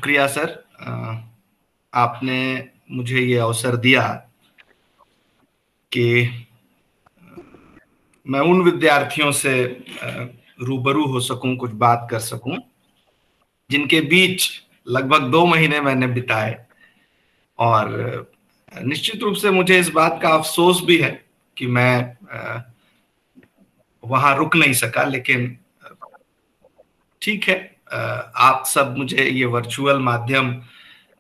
शुक्रिया सर। आपने मुझे ये अवसर दिया कि मैं उन विद्यार्थियों से रूबरू हो सकूं, कुछ बात कर सकूं, जिनके बीच लगभग 2 महीने मैंने बिताए। और निश्चित रूप से मुझे इस बात का अफसोस भी है कि मैं वहां रुक नहीं सका, लेकिन ठीक है। आप सब मुझे ये वर्चुअल माध्यम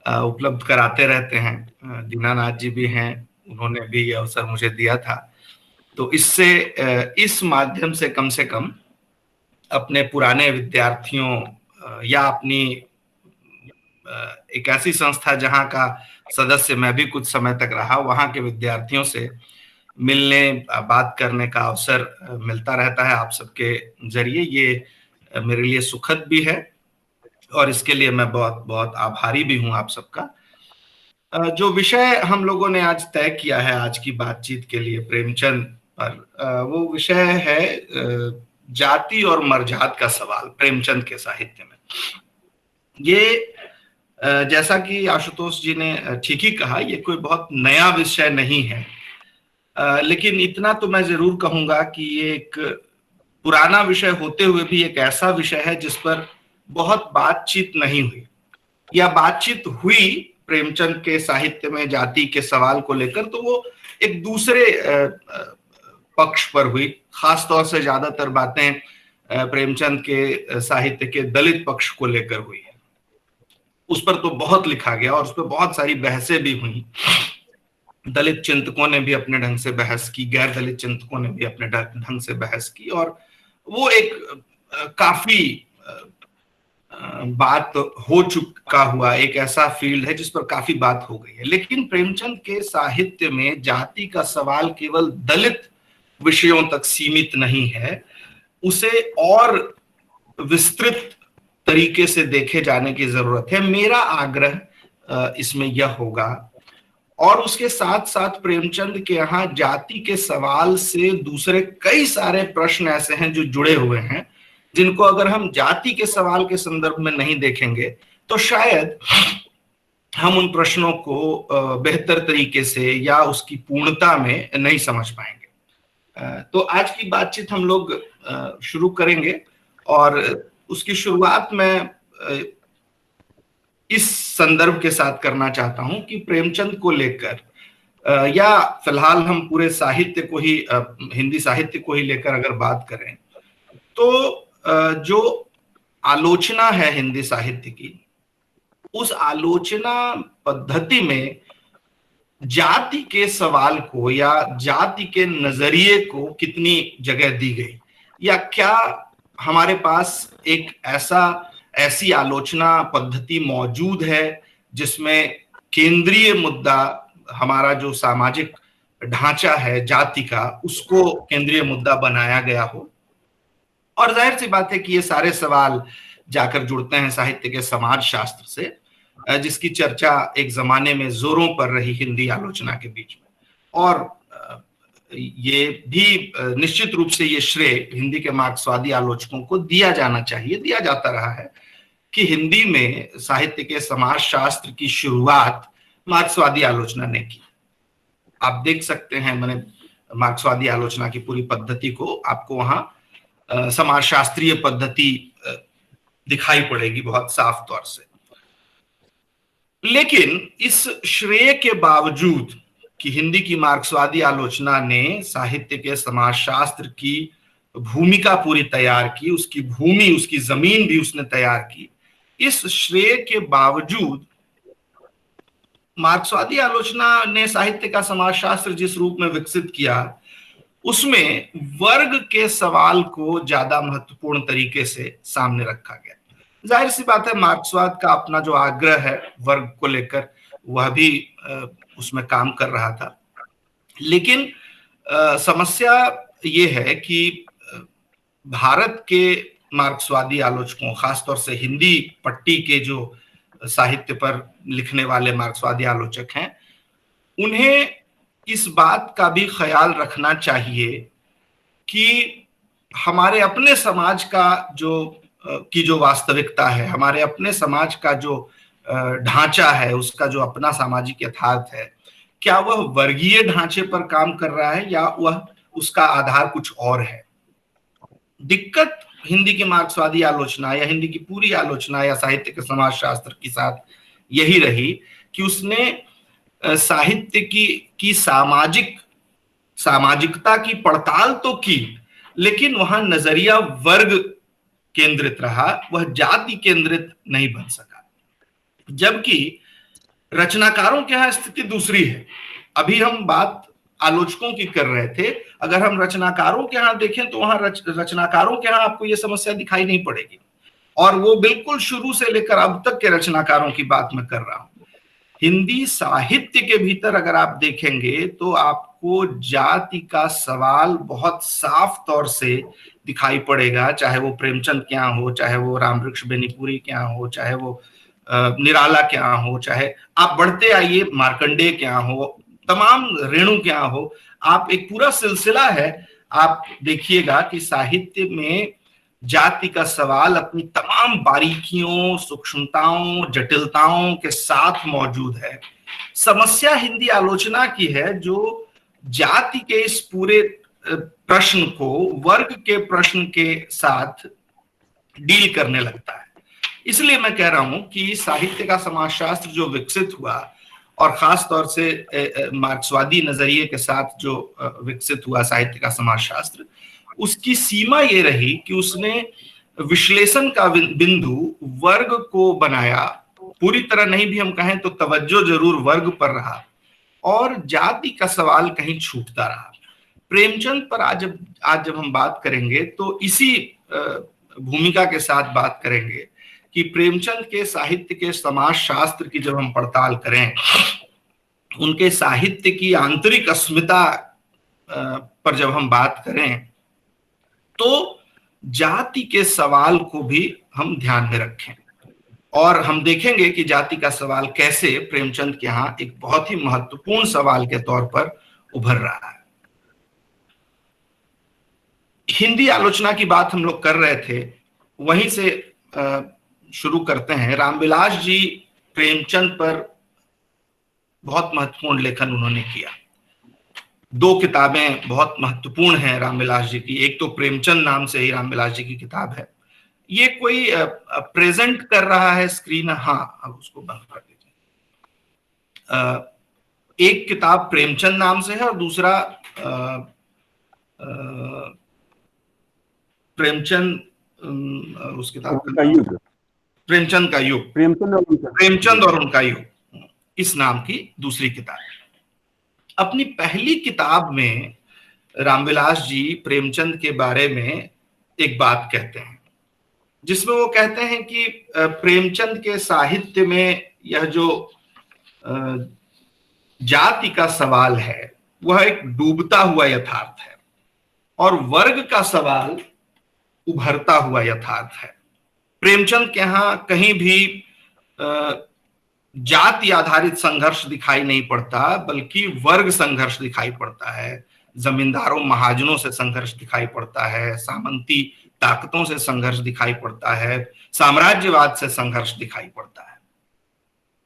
उपलब्ध कराते रहते हैं। दीनानाथ जी भी हैं, उन्होंने भी ये अवसर मुझे दिया था। तो इससे इस माध्यम से कम अपने पुराने विद्यार्थियों या अपनी एक ऐसी संस्था जहां का सदस्य मैं भी कुछ समय तक रहा, वहां के विद्यार्थियों से मिलने, बात करने का अवसर मिलता रहता है आप सबके जरिए। ये मेरे लिए सुखद भी है और इसके लिए मैं बहुत बहुत आभारी भी हूं आप सबका। जो विषय हम लोगों ने आज तय किया है आज की बातचीत के लिए प्रेमचंद पर, वो विषय है जाति और मर्जात का सवाल प्रेमचंद के साहित्य में। ये जैसा कि आशुतोष जी ने ठीक ही कहा, ये कोई बहुत नया विषय नहीं है, लेकिन इतना तो मैं जरूर कहूंगा कि ये एक पुराना विषय होते हुए भी एक ऐसा विषय है जिस पर बहुत बातचीत नहीं हुई, या बातचीत हुई प्रेमचंद के साहित्य में जाति के सवाल को लेकर, तो वो एक दूसरे पक्ष पर हुई। खासतौर से ज्यादातर बातें प्रेमचंद के साहित्य के दलित पक्ष को लेकर हुई है। उस पर तो बहुत लिखा गया और उस पर बहुत सारी बहसें भी हुई। दलित चिंतकों ने भी अपने ढंग से बहस की, गैर दलित चिंतकों ने भी अपने ढंग से बहस की, और वो एक काफी बात हो चुका हुआ एक ऐसा फील्ड है जिस पर काफी बात हो गई है। लेकिन प्रेमचंद के साहित्य में जाति का सवाल केवल दलित विषयों तक सीमित नहीं है, उसे और विस्तृत तरीके से देखे जाने की जरूरत है। मेरा आग्रह इसमें यह होगा, और उसके साथ साथ प्रेमचंद के यहाँ जाति के सवाल से दूसरे कई सारे प्रश्न ऐसे हैं जो जुड़े हुए हैं, जिनको अगर हम जाति के सवाल के संदर्भ में नहीं देखेंगे तो शायद हम उन प्रश्नों को बेहतर तरीके से या उसकी पूर्णता में नहीं समझ पाएंगे। तो आज की बातचीत हम लोग शुरू करेंगे, और उसकी शुरुआत में इस संदर्भ के साथ करना चाहता हूं कि प्रेमचंद को लेकर, या फिलहाल हम पूरे साहित्य को ही, हिंदी साहित्य को ही लेकर अगर बात करें, तो जो आलोचना है हिंदी साहित्य की, उस आलोचना पद्धति में जाति के सवाल को या जाति के नजरिए को कितनी जगह दी गई, या क्या हमारे पास एक ऐसी आलोचना पद्धति मौजूद है जिसमें केंद्रीय मुद्दा, हमारा जो सामाजिक ढांचा है जाति का, उसको केंद्रीय मुद्दा बनाया गया हो। और जाहिर सी बात है कि ये सारे सवाल जाकर जुड़ते हैं साहित्य के समाज शास्त्र से, जिसकी चर्चा एक जमाने में जोरों पर रही हिंदी आलोचना के बीच में। और ये भी निश्चित रूप से ये श्रेय हिंदी के मार्क्सवादी आलोचकों को दिया जाना चाहिए, दिया जाता रहा है कि हिंदी में साहित्य के समाज शास्त्र की शुरुआत मार्क्सवादी आलोचना ने की। आप देख सकते हैं, मैंने मार्क्सवादी आलोचना की पूरी पद्धति को, आपको वहां समाजशास्त्रीय पद्धति दिखाई पड़ेगी बहुत साफ तौर से। लेकिन इस श्रेय के बावजूद कि हिंदी की मार्क्सवादी आलोचना ने साहित्य के समाजशास्त्र की भूमिका पूरी तैयार की, उसकी भूमि, उसकी जमीन भी उसने तैयार की, इस श्रेय के बावजूद मार्क्सवादी आलोचना ने साहित्य का समाजशास्त्र जिस रूप में विकसित किया, उसमें वर्ग के सवाल को ज्यादा महत्वपूर्ण तरीके से सामने रखा गया। जाहिर सी बात है, मार्क्सवाद का अपना जो आग्रह है वर्ग को लेकर, वह भी उसमें काम कर रहा था। लेकिन समस्या ये है कि भारत के मार्क्सवादी आलोचकों, खासतौर से हिंदी पट्टी के जो साहित्य पर लिखने वाले मार्क्सवादी आलोचक हैं, उन्हें इस बात का भी ख्याल रखना चाहिए कि हमारे अपने समाज का जो वास्तविकता है, हमारे अपने समाज का जो ढांचा है, उसका जो अपना सामाजिक यथार्थ है, क्या वह वर्गीय ढांचे पर काम कर रहा है या वह उसका आधार कुछ और है। दिक्कत हिंदी की मार्क्सवादी आलोचना या हिंदी की पूरी आलोचना या साहित्य के समाजशास्त्र के साथ यही रही कि उसने साहित्य की सामाजिकता की पड़ताल तो की, लेकिन वहां नजरिया वर्ग केंद्रित रहा, वह जाति केंद्रित नहीं बन सका। जबकि रचनाकारों के यहां स्थिति दूसरी है। अभी हम बात आलोचकों की कर रहे थे, अगर हम रचनाकारों के यहां देखें तो वहां रचनाकारों के यहां आपको यह समस्या दिखाई नहीं पड़ेगी, और वो बिल्कुल शुरू से लेकर अब तक के रचनाकारों की बात मैं कर रहा हूं। हिंदी साहित्य के भीतर अगर आप देखेंगे तो आपको जाति का सवाल बहुत साफ तौर से दिखाई पड़ेगा, चाहे वो प्रेमचंद के यहाँ हो, चाहे वो रामवृक्ष बेनीपुरी के यहाँ हो, चाहे वो निराला के यहाँ हो, चाहे आप बढ़ते आइए मार्कंडेय के यहाँ हो, तमाम रेणु के यहाँ हो, आप एक पूरा सिलसिला है, आप देखिएगा कि साहित्य में जाति का सवाल अपनी तमाम बारीकियों, सूक्ष्मताओं, जटिलताओं के साथ मौजूद है। समस्या हिंदी आलोचना की है जो जाति के इस पूरे प्रश्न को वर्ग के प्रश्न के साथ डील करने लगता है। इसलिए मैं कह रहा हूं कि साहित्य का समाजशास्त्र जो विकसित हुआ और खास तौर से मार्क्सवादी नजरिए के साथ जो विकसित हुआ साहित्य का समाजशास्त्र, उसकी सीमा ये रही कि उसने विश्लेषण का बिंदु वर्ग को बनाया, पूरी तरह नहीं भी हम कहें तो तवज्जो जरूर वर्ग पर रहा, और जाति का सवाल कहीं छूटता रहा। प्रेमचंद पर आज जब हम बात करेंगे तो इसी भूमिका के साथ बात करेंगे कि प्रेमचंद के साहित्य के समाजशास्त्र की जब हम पड़ताल करें, उनके साहित्य की आंतरिक अस्मिता पर जब हम बात करें, तो जाति के सवाल को भी हम ध्यान में रखें, और हम देखेंगे कि जाति का सवाल कैसे प्रेमचंद के यहाँ एक बहुत ही महत्वपूर्ण सवाल के तौर पर उभर रहा है। हिंदी आलोचना की बात हम लोग कर रहे थे, वहीं से शुरू करते हैं। रामविलास जी प्रेमचंद पर बहुत महत्वपूर्ण लेखन उन्होंने किया। 2 किताबें बहुत महत्वपूर्ण हैं रामविलास जी की। एक तो प्रेमचंद नाम से ही रामविलास जी की किताब है। ये कोई प्रेजेंट कर रहा है स्क्रीन? हाँ, अब उसको बंद कर दीजिए। एक किताब प्रेमचंद नाम से है और दूसरा प्रेमचंद, उस किताब का युग, प्रेमचंद का युग, प्रेमचंद और उनका युग, इस नाम की दूसरी किताब। अपनी पहली किताब में रामविलास जी प्रेमचंद के बारे में एक बात कहते हैं, जिसमें वो कहते हैं कि प्रेमचंद के साहित्य में यह जो जाति का सवाल है वह एक डूबता हुआ यथार्थ है, और वर्ग का सवाल उभरता हुआ यथार्थ है। प्रेमचंद के यहाँ कहीं भी जाति आधारित संघर्ष दिखाई नहीं पड़ता, बल्कि वर्ग संघर्ष दिखाई पड़ता है। जमींदारों महाजनों से संघर्ष दिखाई पड़ता है, सामंती ताकतों से संघर्ष दिखाई पड़ता है, साम्राज्यवाद से संघर्ष दिखाई पड़ता है।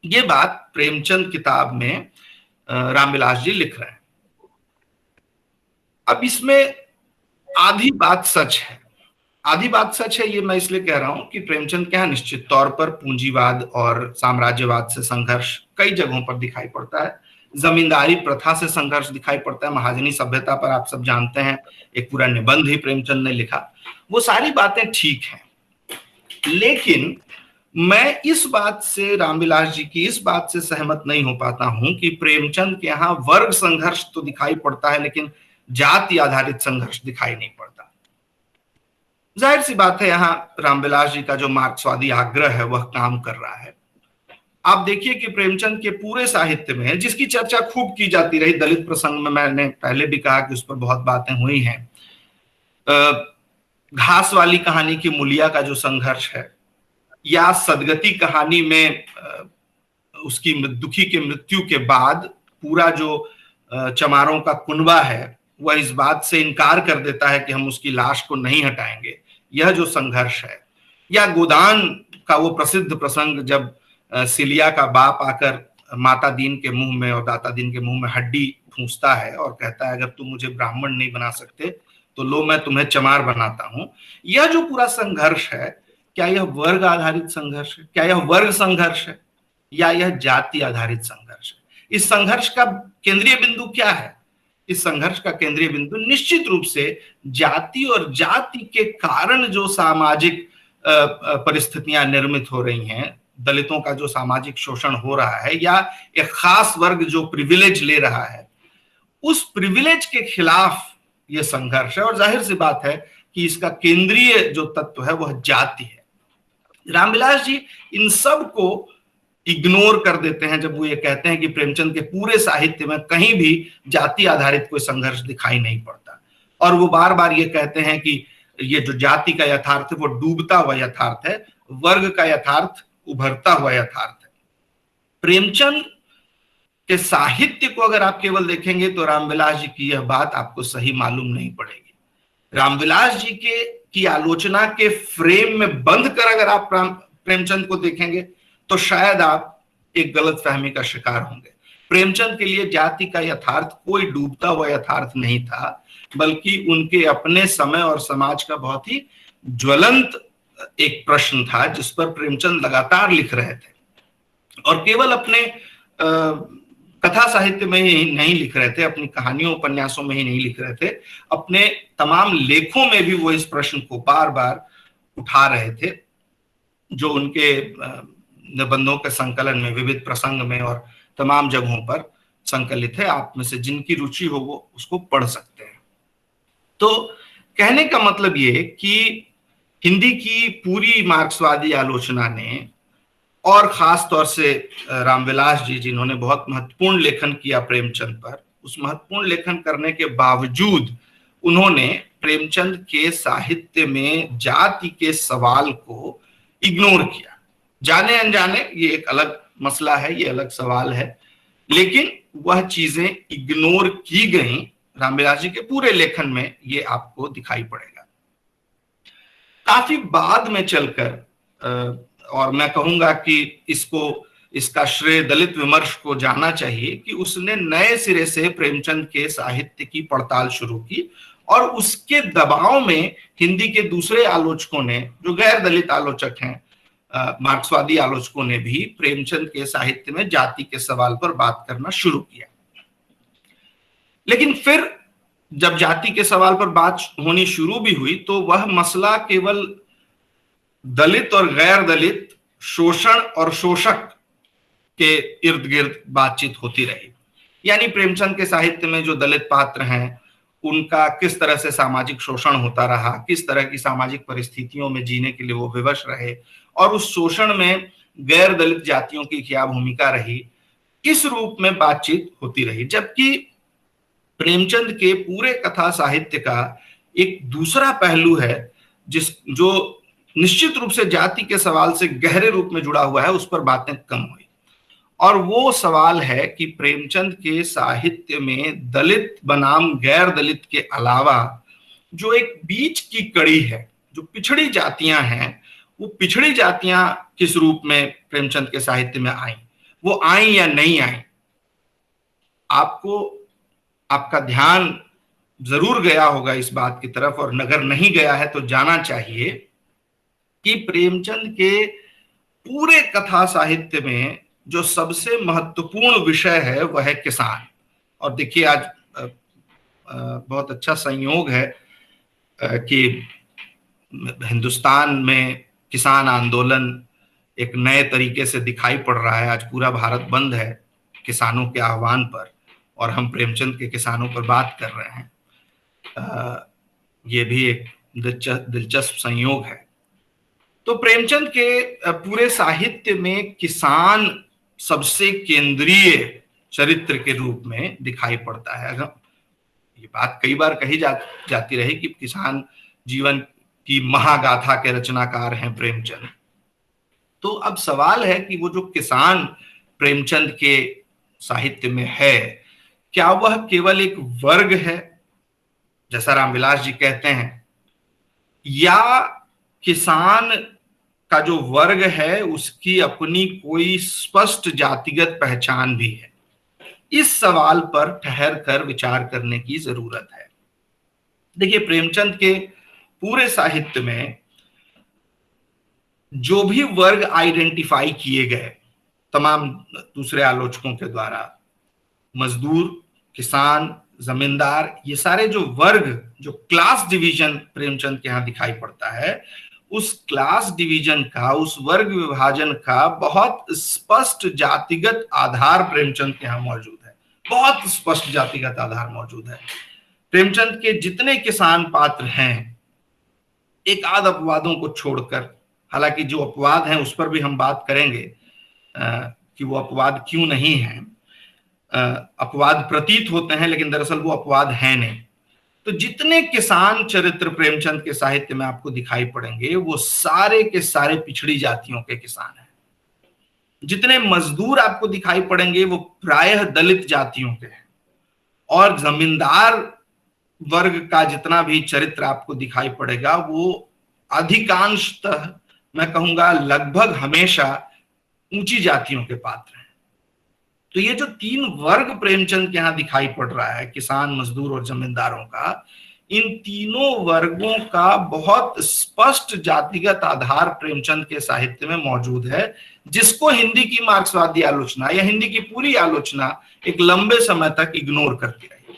ये बात प्रेमचंद किताब में रामविलास जी लिख रहे हैं। अब इसमें आधी बात सच है। आधी बात सच है ये मैं इसलिए कह रहा हूं कि प्रेमचंद के यहाँ निश्चित तौर पर पूंजीवाद और साम्राज्यवाद से संघर्ष कई जगहों पर दिखाई पड़ता है। जमींदारी प्रथा से संघर्ष दिखाई पड़ता है। महाजनी सभ्यता पर आप सब जानते हैं, एक पूरा निबंध ही प्रेमचंद ने लिखा। वो सारी बातें ठीक हैं, लेकिन मैं इस बात से, रामविलास जी की इस बात से सहमत नहीं हो पाता हूं कि प्रेमचंद के यहाँ वर्ग संघर्ष तो दिखाई पड़ता है लेकिन जाति आधारित संघर्ष दिखाई नहीं पड़ता। जाहिर सी बात है, यहाँ रामविलास जी का जो मार्क्सवादी आग्रह है वह काम कर रहा है। आप देखिए कि प्रेमचंद के पूरे साहित्य में, जिसकी चर्चा खूब की जाती रही, दलित प्रसंग में मैंने पहले भी कहा कि उस पर बहुत बातें हुई हैं, घास वाली कहानी की मूलिया का जो संघर्ष है, या सदगति कहानी में उसकी दुखी के मृत्यु के बाद पूरा जो चमारों का कुनबा है वह इस बात से इनकार कर देता है कि हम उसकी लाश को नहीं हटाएंगे, यह जो संघर्ष है, या गोदान का वो प्रसिद्ध प्रसंग जब सिलिया का बाप आकर माता दीन के मुंह में और दाता दीन के मुंह में हड्डी ठूंसता है और कहता है अगर तुम मुझे ब्राह्मण नहीं बना सकते तो लो मैं तुम्हें चमार बनाता हूं। यह जो पूरा संघर्ष है, क्या यह वर्ग आधारित संघर्ष है, क्या यह वर्ग संघर्ष है, या यह जाति आधारित संघर्ष है? इस संघर्ष का केंद्रीय बिंदु क्या है? इस संघर्ष का केंद्रीय बिंदु निश्चित रूप से जाति और जाति के कारण जो सामाजिक परिस्थितियां निर्मित हो रही हैं, दलितों का जो सामाजिक शोषण हो रहा है, या एक खास वर्ग जो प्रिविलेज ले रहा है, उस प्रिविलेज के खिलाफ यह संघर्ष है। और जाहिर सी बात है कि इसका केंद्रीय जो तत्व है वह जाति है। रामविलास जी इन सब को इग्नोर कर देते हैं जब वो ये कहते हैं कि प्रेमचंद के पूरे साहित्य में कहीं भी जाति आधारित कोई संघर्ष दिखाई नहीं पड़ता। और वो बार बार ये कहते हैं कि ये जो जाति का यथार्थ है वो डूबता हुआ यथार्थ है, वर्ग का यथार्थ उभरता हुआ यथार्थ है। प्रेमचंद के साहित्य को अगर आप केवल देखेंगे तो रामविलास जी की यह बात आपको सही मालूम नहीं पड़ेगी। रामविलास जी की आलोचना के फ्रेम में बंद कर अगर आप प्रेमचंद को देखेंगे तो शायद आप एक गलतफहमी का शिकार होंगे। प्रेमचंद के लिए जाति का यथार्थ कोई डूबता हुआ यथार्थ नहीं था, बल्कि उनके अपने समय और समाज का बहुत ही ज्वलंत एक प्रश्न था जिस पर प्रेमचंद लगातार लिख रहे थे। और केवल अपने कथा साहित्य में ही नहीं लिख रहे थे, अपनी कहानियों उपन्यासों में ही नहीं लिख रहे थे, अपने तमाम लेखों में भी वो इस प्रश्न को बार बार उठा रहे थे, जो उनके निबंधों के संकलन में, विविध प्रसंग में और तमाम जगहों पर संकलित है। आप में से जिनकी रुचि हो वो उसको पढ़ सकते हैं। तो कहने का मतलब ये कि हिंदी की पूरी मार्क्सवादी आलोचना ने, और खास तौर से रामविलास जी जिन्होंने बहुत महत्वपूर्ण लेखन किया प्रेमचंद पर, उस महत्वपूर्ण लेखन करने के बावजूद उन्होंने प्रेमचंद के साहित्य में जाति के सवाल को इग्नोर किया। जाने अनजाने ये एक अलग मसला है, ये अलग सवाल है, लेकिन वह चीजें इग्नोर की गई रामविलास जी के पूरे लेखन में, ये आपको दिखाई पड़ेगा। काफी बाद में चलकर, और मैं कहूंगा कि इसका श्रेय दलित विमर्श को जाना चाहिए कि उसने नए सिरे से प्रेमचंद के साहित्य की पड़ताल शुरू की, और उसके दबाव में हिंदी के दूसरे आलोचकों ने, जो गैर दलित आलोचक हैं, मार्क्सवादी आलोचकों ने भी प्रेमचंद के साहित्य में जाति के सवाल पर बात करना शुरू किया। लेकिन फिर जब जाति के सवाल पर बात होनी शुरू भी हुई तो वह मसला केवल दलित और गैर दलित, शोषण और शोषक के इर्द गिर्द बातचीत होती रही। यानी प्रेमचंद के साहित्य में जो दलित पात्र हैं उनका किस तरह से सामाजिक शोषण होता रहा, किस तरह की सामाजिक परिस्थितियों में जीने के लिए वो विवश रहे, और उस शोषण में गैर दलित जातियों की क्या भूमिका रही, इस रूप में बातचीत होती रही। जबकि प्रेमचंद के पूरे कथा साहित्य का एक दूसरा पहलू है जो निश्चित रूप से जाति के सवाल से गहरे रूप में जुड़ा हुआ है, उस पर बातें कम हुई। और वो सवाल है कि प्रेमचंद के साहित्य में दलित बनाम गैर दलित के अलावा जो एक बीच की कड़ी है, जो पिछड़ी जातियां हैं, वो पिछड़ी जातियां किस रूप में प्रेमचंद के साहित्य में आई, वो आई या नहीं आई। आपका ध्यान जरूर गया होगा इस बात की तरफ, और अगर नहीं गया है तो जाना चाहिए कि प्रेमचंद के पूरे कथा साहित्य में जो सबसे महत्वपूर्ण विषय है वह है किसान। और देखिए आज बहुत अच्छा संयोग है कि हिंदुस्तान में किसान आंदोलन एक नए तरीके से दिखाई पड़ रहा है। आज पूरा भारत बंद है किसानों के आह्वान पर, और हम प्रेमचंद के किसानों पर बात कर रहे हैं। ये भी एक दिलचस्प संयोग है। तो प्रेमचंद के पूरे साहित्य में किसान सबसे केंद्रीय चरित्र के रूप में दिखाई पड़ता है। ये बात कई बार कही जाती रही कि किसान जीवन की महागाथा के रचनाकार हैं प्रेमचंद। तो अब सवाल है कि वो जो किसान प्रेमचंद के साहित्य में है, क्या वह केवल एक वर्ग है जैसा रामविलास जी कहते हैं, या किसान का जो वर्ग है उसकी अपनी कोई स्पष्ट जातिगत पहचान भी है? इस सवाल पर ठहर कर विचार करने की जरूरत है। देखिए, प्रेमचंद के पूरे साहित्य में जो भी वर्ग आइडेंटिफाई किए गए तमाम दूसरे आलोचकों के द्वारा, मजदूर, किसान, जमींदार, ये सारे जो वर्ग, जो क्लास डिवीजन प्रेमचंद के यहां दिखाई पड़ता है, उस क्लास डिवीजन का, उस वर्ग विभाजन का बहुत स्पष्ट जातिगत आधार प्रेमचंद के यहां मौजूद है। बहुत स्पष्ट जातिगत आधार मौजूद है। प्रेमचंद के जितने किसान पात्र हैं, एक आध अपवादों को छोड़कर, हालांकि जो अपवाद हैं उस पर भी हम बात करेंगे कि वो अपवाद क्यों नहीं है, अपवाद प्रतीत होते हैं लेकिन दरअसल वो अपवाद है नहीं। तो जितने किसान चरित्र प्रेमचंद के साहित्य में आपको दिखाई पड़ेंगे वो सारे के सारे पिछड़ी जातियों के किसान हैं। जितने मजदूर आपको दिखाई पड़ेंगे वो प्रायः दलित जातियों के हैं। और जमींदार वर्ग का जितना भी चरित्र आपको दिखाई पड़ेगा वो अधिकांशतः, मैं कहूंगा लगभग हमेशा, ऊंची जातियों के पात्र हैं। तो ये जो तीन वर्ग प्रेमचंद के यहां दिखाई पड़ रहा है, किसान, मजदूर और जमींदारों का, इन तीनों वर्गों का बहुत स्पष्ट जातिगत आधार प्रेमचंद के साहित्य में मौजूद है, जिसको हिंदी की मार्क्सवादी आलोचना या हिंदी की पूरी आलोचना एक लंबे समय तक इग्नोर करती रही।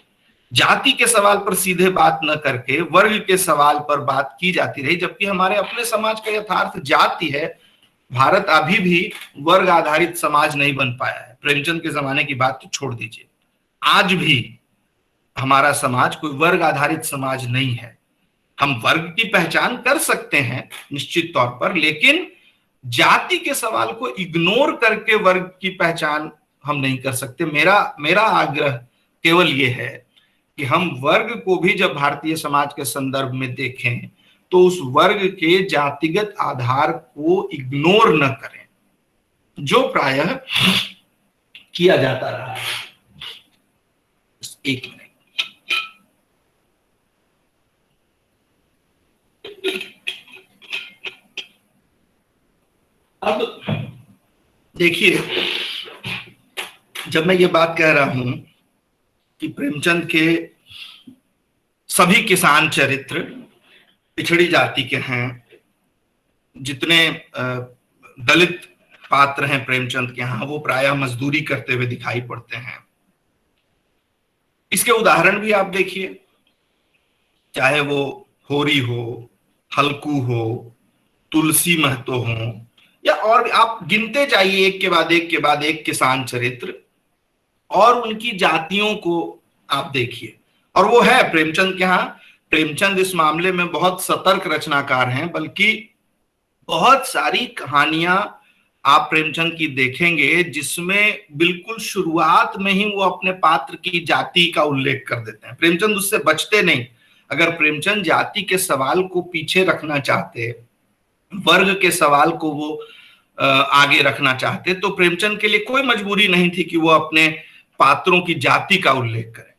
जाति के सवाल पर सीधे बात न करके वर्ग के सवाल पर बात की जाती रही, जबकि हमारे अपने समाज का यथार्थ जाति है। भारत अभी भी वर्ग आधारित समाज नहीं बन पाया है। प्रेमचंद के जमाने की बात तो छोड़ दीजिए, आज भी हमारा समाज कोई वर्ग आधारित समाज नहीं है। हम वर्ग की पहचान कर सकते हैं निश्चित तौर पर, लेकिन जाति के सवाल को इग्नोर करके वर्ग की पहचान हम नहीं कर सकते। मेरा आग्रह केवल ये है कि हम वर्ग को भी जब भारतीय समाज के संदर्भ में देखें तो उस वर्ग के जातिगत आधार को इग्नोर न करें, जो प्रायः किया जाता रहा है। एक मिनट, अब देखिए, जब मैं ये बात कह रहा हूं कि प्रेमचंद के सभी किसान चरित्र पिछड़ी जाति के हैं, जितने दलित पात्र हैं प्रेमचंद के यहाँ वो प्रायः मजदूरी करते हुए दिखाई पड़ते हैं। इसके उदाहरण भी आप देखिए, चाहे वो होरी हो, हल्कू हो, तुलसी महतो हो, या और आप गिनते जाइए एक के बाद एक के बाद एक किसान चरित्र, और उनकी जातियों को आप देखिए। और वो है प्रेमचंद के यहाँ, प्रेमचंद इस मामले में बहुत सतर्क रचनाकार हैं, बल्कि बहुत सारी कहानियां आप प्रेमचंद की देखेंगे जिसमें बिल्कुल शुरुआत में ही वो अपने पात्र की जाति का उल्लेख कर देते हैं। प्रेमचंद उससे बचते नहीं। अगर प्रेमचंद जाति के सवाल को पीछे रखना चाहते, वर्ग के सवाल को वो आगे रखना चाहते, तो प्रेमचंद के लिए कोई मजबूरी नहीं थी कि वो अपने पात्रों की जाति का उल्लेख करें।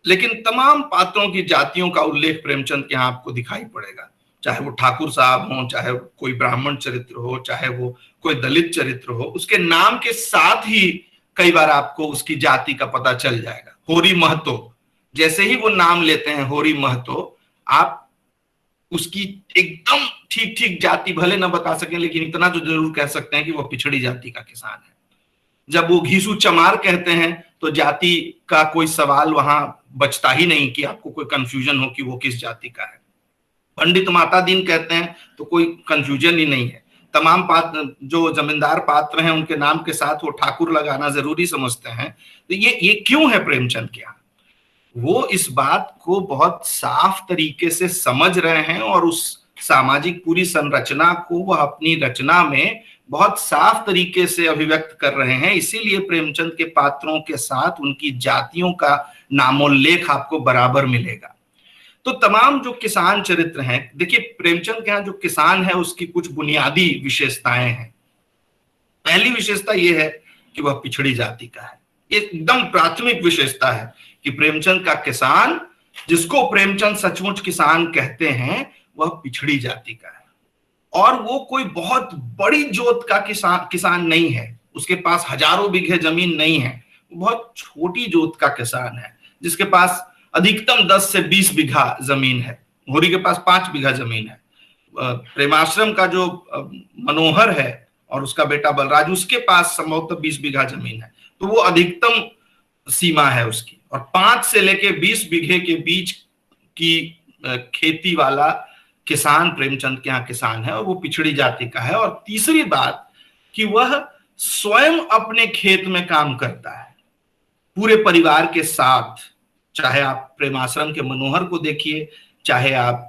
लेकिन तमाम पात्रों की जातियों का उल्लेख प्रेमचंद के यहाँ आपको दिखाई पड़ेगा, चाहे वो ठाकुर साहब हो, चाहे कोई ब्राह्मण चरित्र हो, चाहे वो कोई दलित चरित्र हो, उसके नाम के साथ ही कई बार आपको उसकी जाति का पता चल जाएगा। होरी महतो, जैसे ही वो नाम लेते हैं होरी महतो, आप उसकी एकदम ठीक ठीक जाति भले ना बता सकें, लेकिन इतना तो जरूर कह सकते हैं कि वो पिछड़ी जाति का किसान है। जब वो घीसू चमार कहते हैं तो जाति का कोई सवाल वहां बचता ही नहीं कि आपको कोई कंफ्यूजन हो कि वो किस जाति का है। पंडित माता दीन कहते हैं तो कोई कंफ्यूजन ही नहीं है। तमाम पात्र जो जमींदार पात्र हैं उनके नाम के साथ वो ठाकुर लगाना जरूरी समझते हैं। तो ये क्यों है प्रेमचंद के यहाँ? वो इस बात को बहुत साफ तरीके से समझ रहे हैं और उस सामाजिक पूरी संरचना को वह अपनी रचना में बहुत साफ तरीके से अभिव्यक्त कर रहे हैं। इसीलिए प्रेमचंद के पात्रों के साथ उनकी जातियों का नामोल्लेख आपको बराबर मिलेगा। तो तमाम जो किसान चरित्र हैं, देखिए प्रेमचंद के यहाँ जो किसान है उसकी कुछ बुनियादी विशेषताएं हैं। पहली विशेषता यह है कि वह पिछड़ी जाति का है। एकदम प्राथमिक विशेषता है कि प्रेमचंद का किसान, जिसको प्रेमचंद सचमुच किसान कहते हैं, वह पिछड़ी जाति का है। और वो कोई बहुत बड़ी जोत का किसान नहीं है, उसके पास हजारों बीघे जमीन नहीं है, वो बहुत छोटी जोत का किसान है जिसके पास अधिकतम 10 से 20 बीघा जमीन है। होरी के पास 5 बीघा जमीन है। प्रेमाश्रम का जो मनोहर है और उसका बेटा बलराज, उसके पास संभवतः 20 बीघा जमीन है, तो वो अधिकतम सीमा है उसकी। और 5 से लेके 20 बीघे के बीच की खेती वाला किसान प्रेमचंद के यहाँ किसान है, और वो पिछड़ी जाति का है। और तीसरी बात कि वह स्वयं अपने खेत में काम करता है पूरे परिवार के साथ। चाहे आप प्रेमाश्रम के मनोहर को देखिए, चाहे आप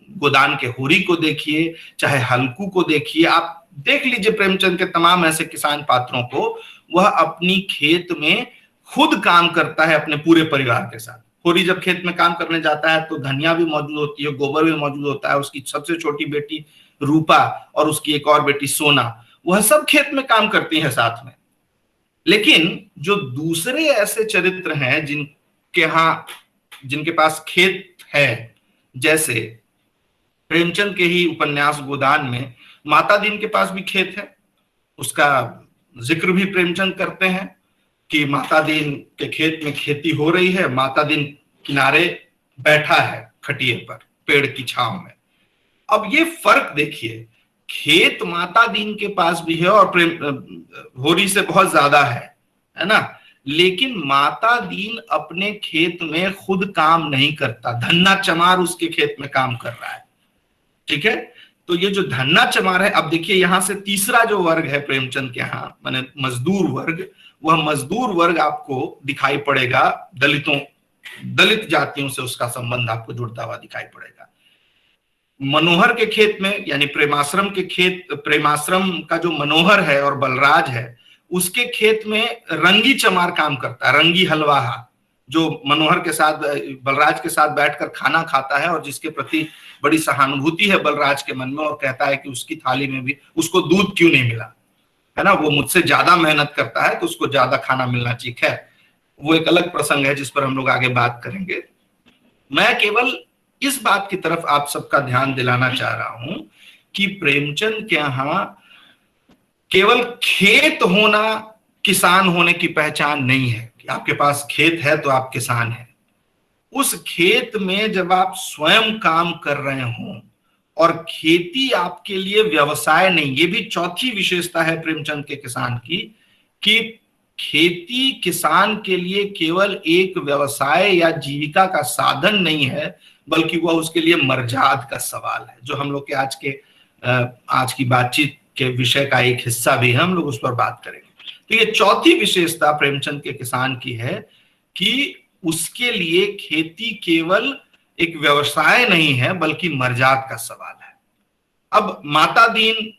गोदान के होरी को देखिए, चाहे हल्कू को देखिए, आप देख लीजिए प्रेमचंद के तमाम ऐसे किसान पात्रों को, वह अपनी खेत में खुद काम करता है अपने पूरे परिवार के साथ। होरी जब खेत में काम करने जाता है तो धनिया भी मौजूद होती है, गोबर भी मौजूद होता है, उसकी सबसे छोटी बेटी रूपा और उसकी एक और बेटी सोना, वह सब खेत में काम करती है साथ में। लेकिन जो दूसरे ऐसे चरित्र हैं जिनके पास खेत है, जैसे प्रेमचंद के ही उपन्यास गोदान में माता दीन के पास भी खेत है। उसका जिक्र भी प्रेमचंद करते हैं कि माता दीन के खेत में खेती हो रही है, माता दीन किनारे बैठा है खटिए पर पेड़ की छांव में। अब ये फर्क देखिए, खेत माता दीन के पास भी है और होरी से बहुत ज्यादा है ना, लेकिन माता दीन अपने खेत में खुद काम नहीं करता, धन्ना चमार उसके खेत में काम कर रहा है। ठीक है, तो ये जो धन्ना चमार है, अब देखिए यहां से तीसरा जो वर्ग है प्रेमचंद के यहाँ, माने मजदूर वर्ग, वह मजदूर वर्ग आपको दिखाई पड़ेगा दलित जातियों से उसका संबंध आपको जुड़ता हुआ दिखाई पड़ेगा। मनोहर के खेत में, यानी प्रेमाश्रम का जो मनोहर है और बलराज है, उसके खेत में रंगी चमार काम करता है, रंगी हलवाहा, जो मनोहर के साथ बलराज के साथ बैठकर खाना खाता है और जिसके प्रति बड़ी सहानुभूति है बलराज के मन में, और कहता है कि उसकी थाली में भी उसको दूध क्यों नहीं मिला, है ना, वो मुझसे ज्यादा मेहनत करता है तो उसको ज्यादा खाना मिलना चाहिए। है वो एक अलग प्रसंग है जिस पर हम लोग आगे बात करेंगे। मैं केवल इस बात की तरफ आप सबका ध्यान दिलाना चाह रहा हूं कि प्रेमचंद के यहाँ केवल खेत होना किसान होने की पहचान नहीं है कि आपके पास खेत है तो आप किसान हैं। उस खेत में जब आप स्वयं काम कर रहे हों और खेती आपके लिए व्यवसाय नहीं, ये भी चौथी विशेषता है प्रेमचंद के किसान की, कि खेती किसान के लिए केवल एक व्यवसाय या जीविका का साधन नहीं है, बल्कि वह उसके लिए मर्जाद का सवाल है, जो हम लोग के आज की बातचीत के विषय का एक हिस्सा भी है, हम लोग उस पर बात करेंगे। तो ये चौथी विशेषता प्रेमचंद के किसान की है कि उसके लिए खेती केवल एक व्यवसाय नहीं है बल्कि मर्जाद का सवाल है। अब माता दीन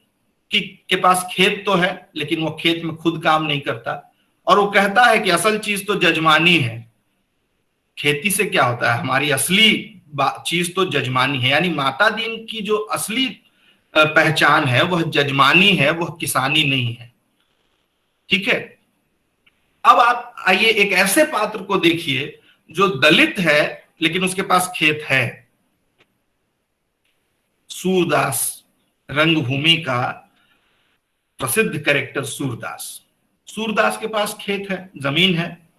के पास खेत तो है, लेकिन वो खेत में खुद काम नहीं करता, और वो कहता है कि असल चीज तो जजमानी है। खेती से क्या होता है, हमारी असली चीज तो जजमानी है, यानी माता दीन की जो असली पहचान है वह जजमानी है, वह किसानी नहीं है। ठीक है, अब आप आइए एक ऐसे पात्र को देखिए जो दलित है लेकिन उसके पास खेत है। सूरदास, रंगभूमि का प्रसिद्ध कैरेक्टर सूरदास के पास खेत है, जमीन है।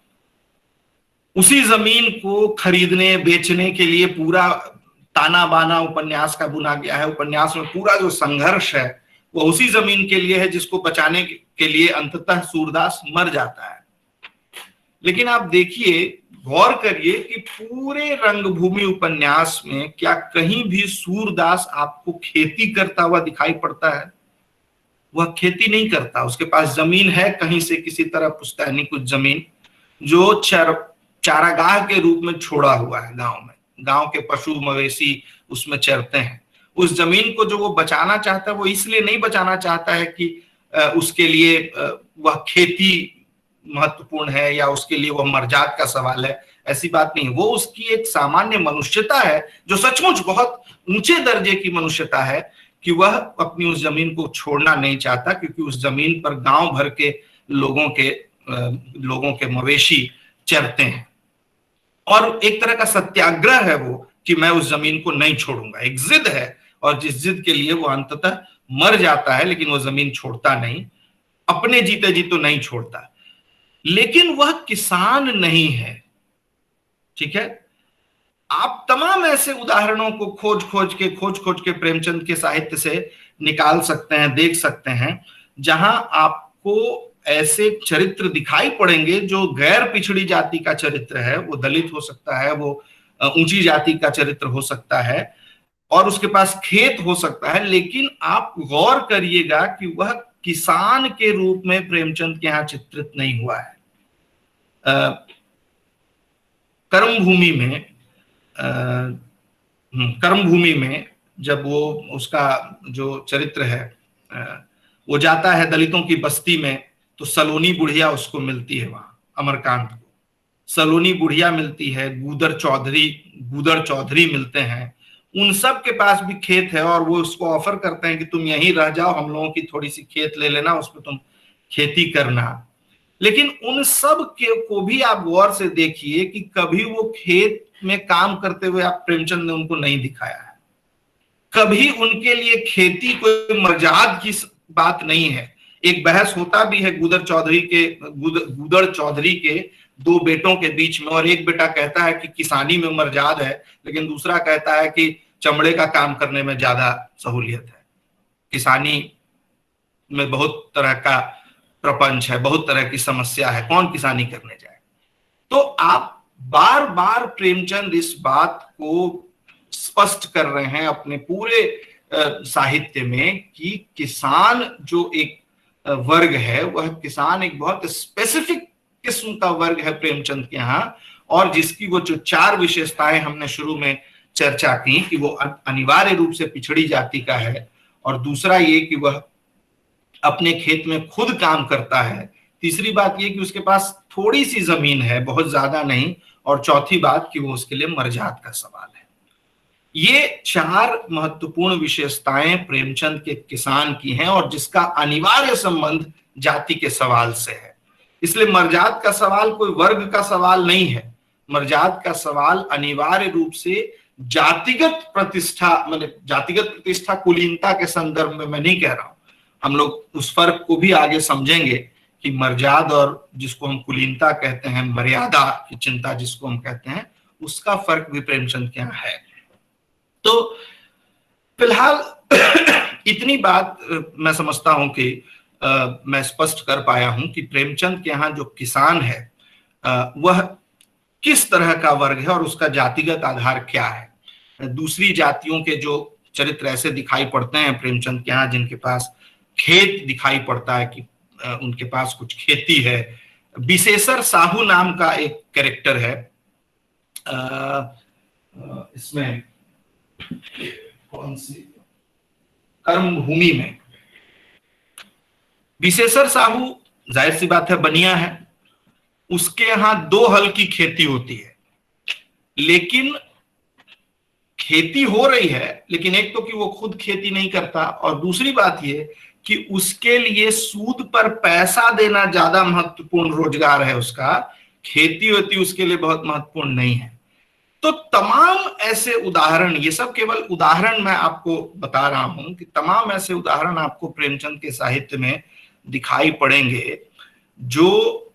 उसी जमीन को खरीदने बेचने के लिए पूरा ताना बाना उपन्यास का बुना गया है। उपन्यास में पूरा जो संघर्ष है वो उसी जमीन के लिए है जिसको बचाने के लिए अंततः सूरदास मर जाता है। लेकिन आप देखिए, गौर करिए कि पूरे रंगभूमि उपन्यास में क्या कहीं भी सूरदास आपको खेती करता हुआ दिखाई पड़ता है? वह खेती नहीं करता। उसके पास जमीन है, कहीं से किसी तरह पुश्तैनी कुछ जमीन जो चारागाह के रूप में छोड़ा हुआ है गांव में। गांव के पशु मवेशी उसमें चरते हैं। उस जमीन को जो वो बचाना चाहता है, वो इसलिए नहीं बचाना चाहता है कि उसके लिए वह खेती महत्वपूर्ण है या उसके लिए वह मर्जाद का सवाल है, ऐसी बात नहीं। वो उसकी एक सामान्य मनुष्यता है जो सचमुच बहुत ऊंचे दर्जे की मनुष्यता है कि वह अपनी उस जमीन को छोड़ना नहीं चाहता, क्योंकि उस जमीन पर गांव भर के लोगों के मवेशी चरते हैं। और एक तरह का सत्याग्रह है वो कि मैं उस जमीन को नहीं छोड़ूंगा, एक जिद है। और जिस जिद के लिए वो अंततः मर जाता है, लेकिन वो जमीन छोड़ता नहीं, अपने जीते जी तो नहीं छोड़ता। लेकिन वह किसान नहीं है, ठीक है। आप तमाम ऐसे उदाहरणों को खोज खोज के प्रेमचंद के साहित्य से निकाल सकते हैं, देख सकते हैं, जहां आपको ऐसे चरित्र दिखाई पड़ेंगे जो गैर पिछड़ी जाति का चरित्र है, वो दलित हो सकता है, वो ऊंची जाति का चरित्र हो सकता है, और उसके पास खेत हो सकता है, लेकिन आप गौर करिएगा कि वह किसान के रूप में प्रेमचंद के यहाँ चित्रित नहीं हुआ है। कर्मभूमि में कर्मभूमि में जब वो उसका जो चरित्र है वो जाता है दलितों की बस्ती में, तो सलोनी बुढ़िया उसको मिलती है वहां, अमरकांत को सलोनी बुढ़िया मिलती है, गूदर चौधरी मिलते हैं, उन सब के पास भी खेत है और वो उसको ऑफर करते हैं कि तुम यहीं रह जाओ, हम लोगों की थोड़ी सी खेत ले लेना, उसमें तुम खेती करना। लेकिन उन सब को भी आप गौर से देखिए कि कभी वो खेत में काम करते हुए आप प्रेमचंद ने उनको नहीं दिखाया है। कभी उनके लिए खेती कोई मर्जाद की बात नहीं है। एक बहस होता भी है गूदर चौधरी के दो बेटों के बीच में, और एक बेटा कहता है कि किसानी में मर्जाद है, लेकिन दूसरा कहता है कि चमड़े का काम करने में ज्यादा सहूलियत है, किसानी में बहुत तरह का प्रपंच है, बहुत तरह की समस्या है, कौन किसानी करने जाए। तो आप बार बार प्रेमचंद इस बात को स्पष्ट कर रहे हैं अपने पूरे साहित्य में कि किसान जो एक वर्ग है, वह किसान एक बहुत स्पेसिफिक किस्म का वर्ग है प्रेमचंद के यहाँ, और जिसकी वो जो चार विशेषताएं हमने शुरू में चर्चा की कि वो अनिवार्य रूप से पिछड़ी जाति का है, और दूसरा ये कि वह अपने खेत में खुद काम करता है, तीसरी बात ये कि उसके पास थोड़ी सी जमीन है, बहुत ज्यादा नहीं, और चौथी बात कि वो उसके लिए मर्जाद का सवाल है। ये चार महत्वपूर्ण विशेषताएं प्रेमचंद के किसान की हैं, और जिसका अनिवार्य संबंध जाति के सवाल से है। इसलिए मर्जाद का सवाल कोई वर्ग का सवाल नहीं है, मर्जाद का सवाल अनिवार्य रूप से जातिगत प्रतिष्ठा, मतलब जातिगत प्रतिष्ठा कुलीनता के संदर्भ में मैं नहीं कह रहा हूं, हम लोग उस फर्क को भी आगे समझेंगे कि मर्जाद और जिसको हम कुलीनता कहते हैं, मर्यादा की चिंता जिसको हम कहते हैं, उसका फर्क भी प्रेमचंद के यहाँ है। तो फिलहाल इतनी बात मैं समझता हूं कि मैं स्पष्ट कर पाया हूं कि प्रेमचंद के यहाँ जो किसान है वह किस तरह का वर्ग है और उसका जातिगत आधार क्या है। दूसरी जातियों के जो चरित्र ऐसे दिखाई पड़ते हैं प्रेमचंद के यहाँ, जिनके पास खेत दिखाई पड़ता है कि उनके पास कुछ खेती है। विशेषर साहू नाम का एक कैरेक्टर है इसमें, कौन सी, कर्मभूमि में। विशेषर साहू जाहिर सी बात है बनिया है, उसके यहां 2 हल की खेती होती है, लेकिन खेती हो रही है, लेकिन एक तो कि वो खुद खेती नहीं करता, और दूसरी बात ये कि उसके लिए सूद पर पैसा देना ज्यादा महत्वपूर्ण रोजगार है उसका, खेती वेती उसके लिए बहुत महत्वपूर्ण नहीं है। तो तमाम ऐसे उदाहरण, ये सब केवल उदाहरण मैं आपको बता रहा हूं कि तमाम ऐसे उदाहरण आपको प्रेमचंद के साहित्य में दिखाई पड़ेंगे, जो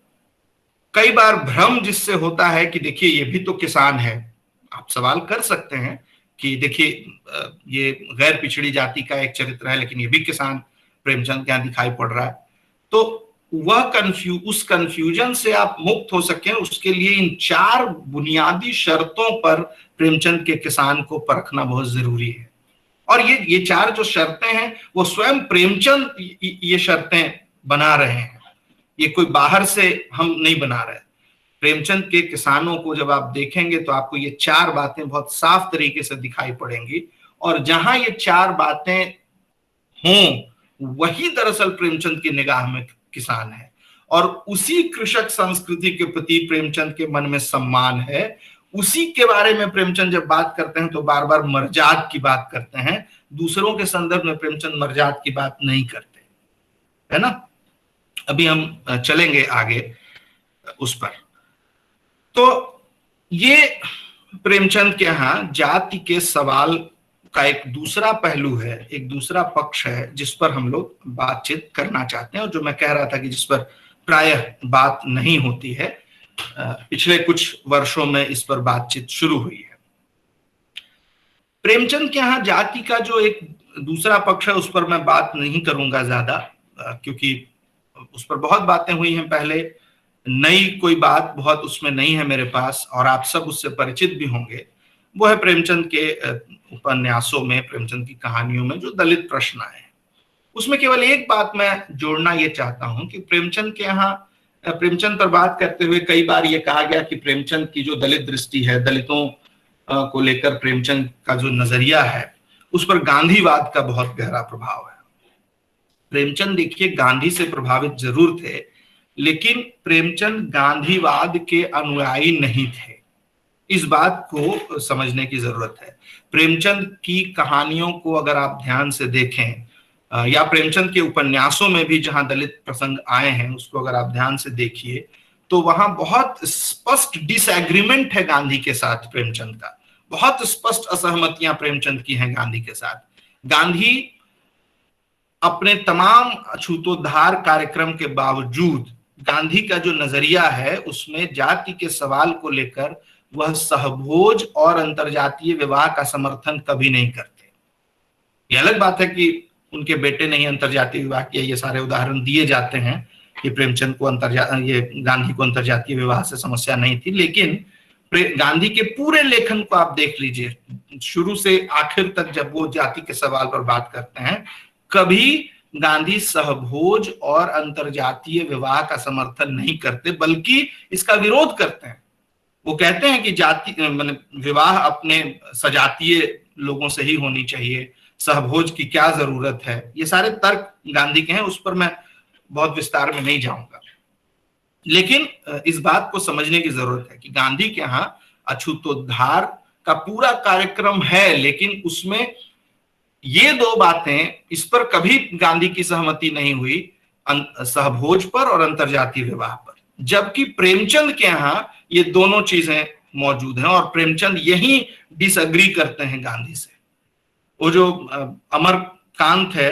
कई बार भ्रम जिससे होता है कि देखिए ये भी तो किसान है। आप सवाल कर सकते हैं कि देखिए ये गैर पिछड़ी जाति का एक चरित्र है, लेकिन ये भी किसान प्रेमचंद के यहाँ दिखाई पड़ रहा है। तो वह उस कंफ्यूजन से आप मुक्त हो सकें, उसके लिए इन 4 बुनियादी शर्तों पर प्रेमचंद के किसान को परखना बहुत जरूरी है। और ये 4 जो शर्तें हैं वो स्वयं प्रेमचंद ये शर्तें बना रहे हैं, ये कोई बाहर से हम नहीं बना रहे। प्रेमचंद के किसानों को जब आप देखेंगे तो आपको ये 4 बातें बहुत साफ तरीके से दिखाई पड़ेंगी, और जहां ये 4 बातें हों वही दरअसल प्रेमचंद की निगाह में किसान है, और उसी कृषक संस्कृति के प्रति प्रेमचंद के मन में सम्मान है। उसी के बारे में प्रेमचंद जब बात करते हैं तो बार बार मर्जाद की बात करते हैं, दूसरों के संदर्भ में प्रेमचंद मर्जाद की बात नहीं करते, है ना। अभी हम चलेंगे आगे उस पर। तो ये प्रेमचंद के यहाँ जाति के सवाल का एक दूसरा पहलू है, एक दूसरा पक्ष है जिस पर हम लोग बातचीत करना चाहते हैं, और जो मैं कह रहा था कि जिस पर प्रायः बात नहीं होती है। पिछले कुछ वर्षों में इस पर बातचीत शुरू हुई है। प्रेमचंद के यहाँ जाति का जो एक दूसरा पक्ष है उस पर मैं बात नहीं करूंगा ज्यादा, क्योंकि उस पर बहुत बातें हुई हैं पहले। नई कोई बात बहुत उसमें नहीं है मेरे पास, और आप सब उससे परिचित भी होंगे। वो है प्रेमचंद के उपन्यासों में, प्रेमचंद की कहानियों में जो दलित प्रश्न आए हैं, उसमें केवल एक बात मैं जोड़ना ये चाहता हूं कि प्रेमचंद के यहाँ, प्रेमचंद पर बात करते हुए कई बार ये कहा गया कि प्रेमचंद की जो दलित दृष्टि है, दलितों को लेकर प्रेमचंद का जो नजरिया है, उस पर गांधीवाद का बहुत गहरा प्रभाव है। प्रेमचंद देखिए गांधी से प्रभावित जरूर थे, लेकिन प्रेमचंद गांधीवाद के अनुयायी नहीं थे। इस बात को समझने की जरूरत है। प्रेमचंद की कहानियों को अगर आप ध्यान से देखें, या प्रेमचंद के उपन्यासों में भी जहां दलित प्रसंग आए हैं उसको अगर आप ध्यान से देखिए, तो वहां बहुत स्पष्ट डिसएग्रीमेंट है गांधी के साथ प्रेमचंद का, बहुत स्पष्ट असहमतियां प्रेमचंद की हैं गांधी के साथ। गांधी अपने तमाम अछूतोद्धार कार्यक्रम के बावजूद, गांधी का जो नजरिया है उसमें जाति के सवाल को लेकर वह सहभोज और अंतरजातीय विवाह का समर्थन कभी नहीं करते। यह अलग बात है कि उनके बेटे ने ही अंतरजातीय विवाह किया, ये सारे उदाहरण दिए जाते हैं कि प्रेमचंद को ये गांधी को अंतरजातीय विवाह से समस्या नहीं थी, लेकिन गांधी के पूरे लेखन को आप देख लीजिए, शुरू से आखिर तक जब वो जाति के सवाल पर बात करते हैं, कभी गांधी सहभोज और अंतरजातीय विवाह का समर्थन नहीं करते, बल्कि इसका विरोध करते हैं। वो कहते हैं कि जाति मतलब विवाह अपने सजातीय लोगों से ही होनी चाहिए, सहभोज की क्या जरूरत है। ये सारे तर्क गांधी के हैं, उस पर मैं बहुत विस्तार में नहीं जाऊंगा। लेकिन इस बात को समझने की जरूरत है कि गांधी के यहाँ अछूतोद्धार का पूरा कार्यक्रम है, लेकिन उसमें ये दो बातें, इस पर कभी गांधी की सहमति नहीं हुई, सहभोज पर और अंतरजातीय विवाह पर। जबकि प्रेमचंद के यहाँ ये दोनों चीजें मौजूद हैं, और प्रेमचंद यही डिसएग्री करते हैं गांधी से। वो जो अमरकांत है,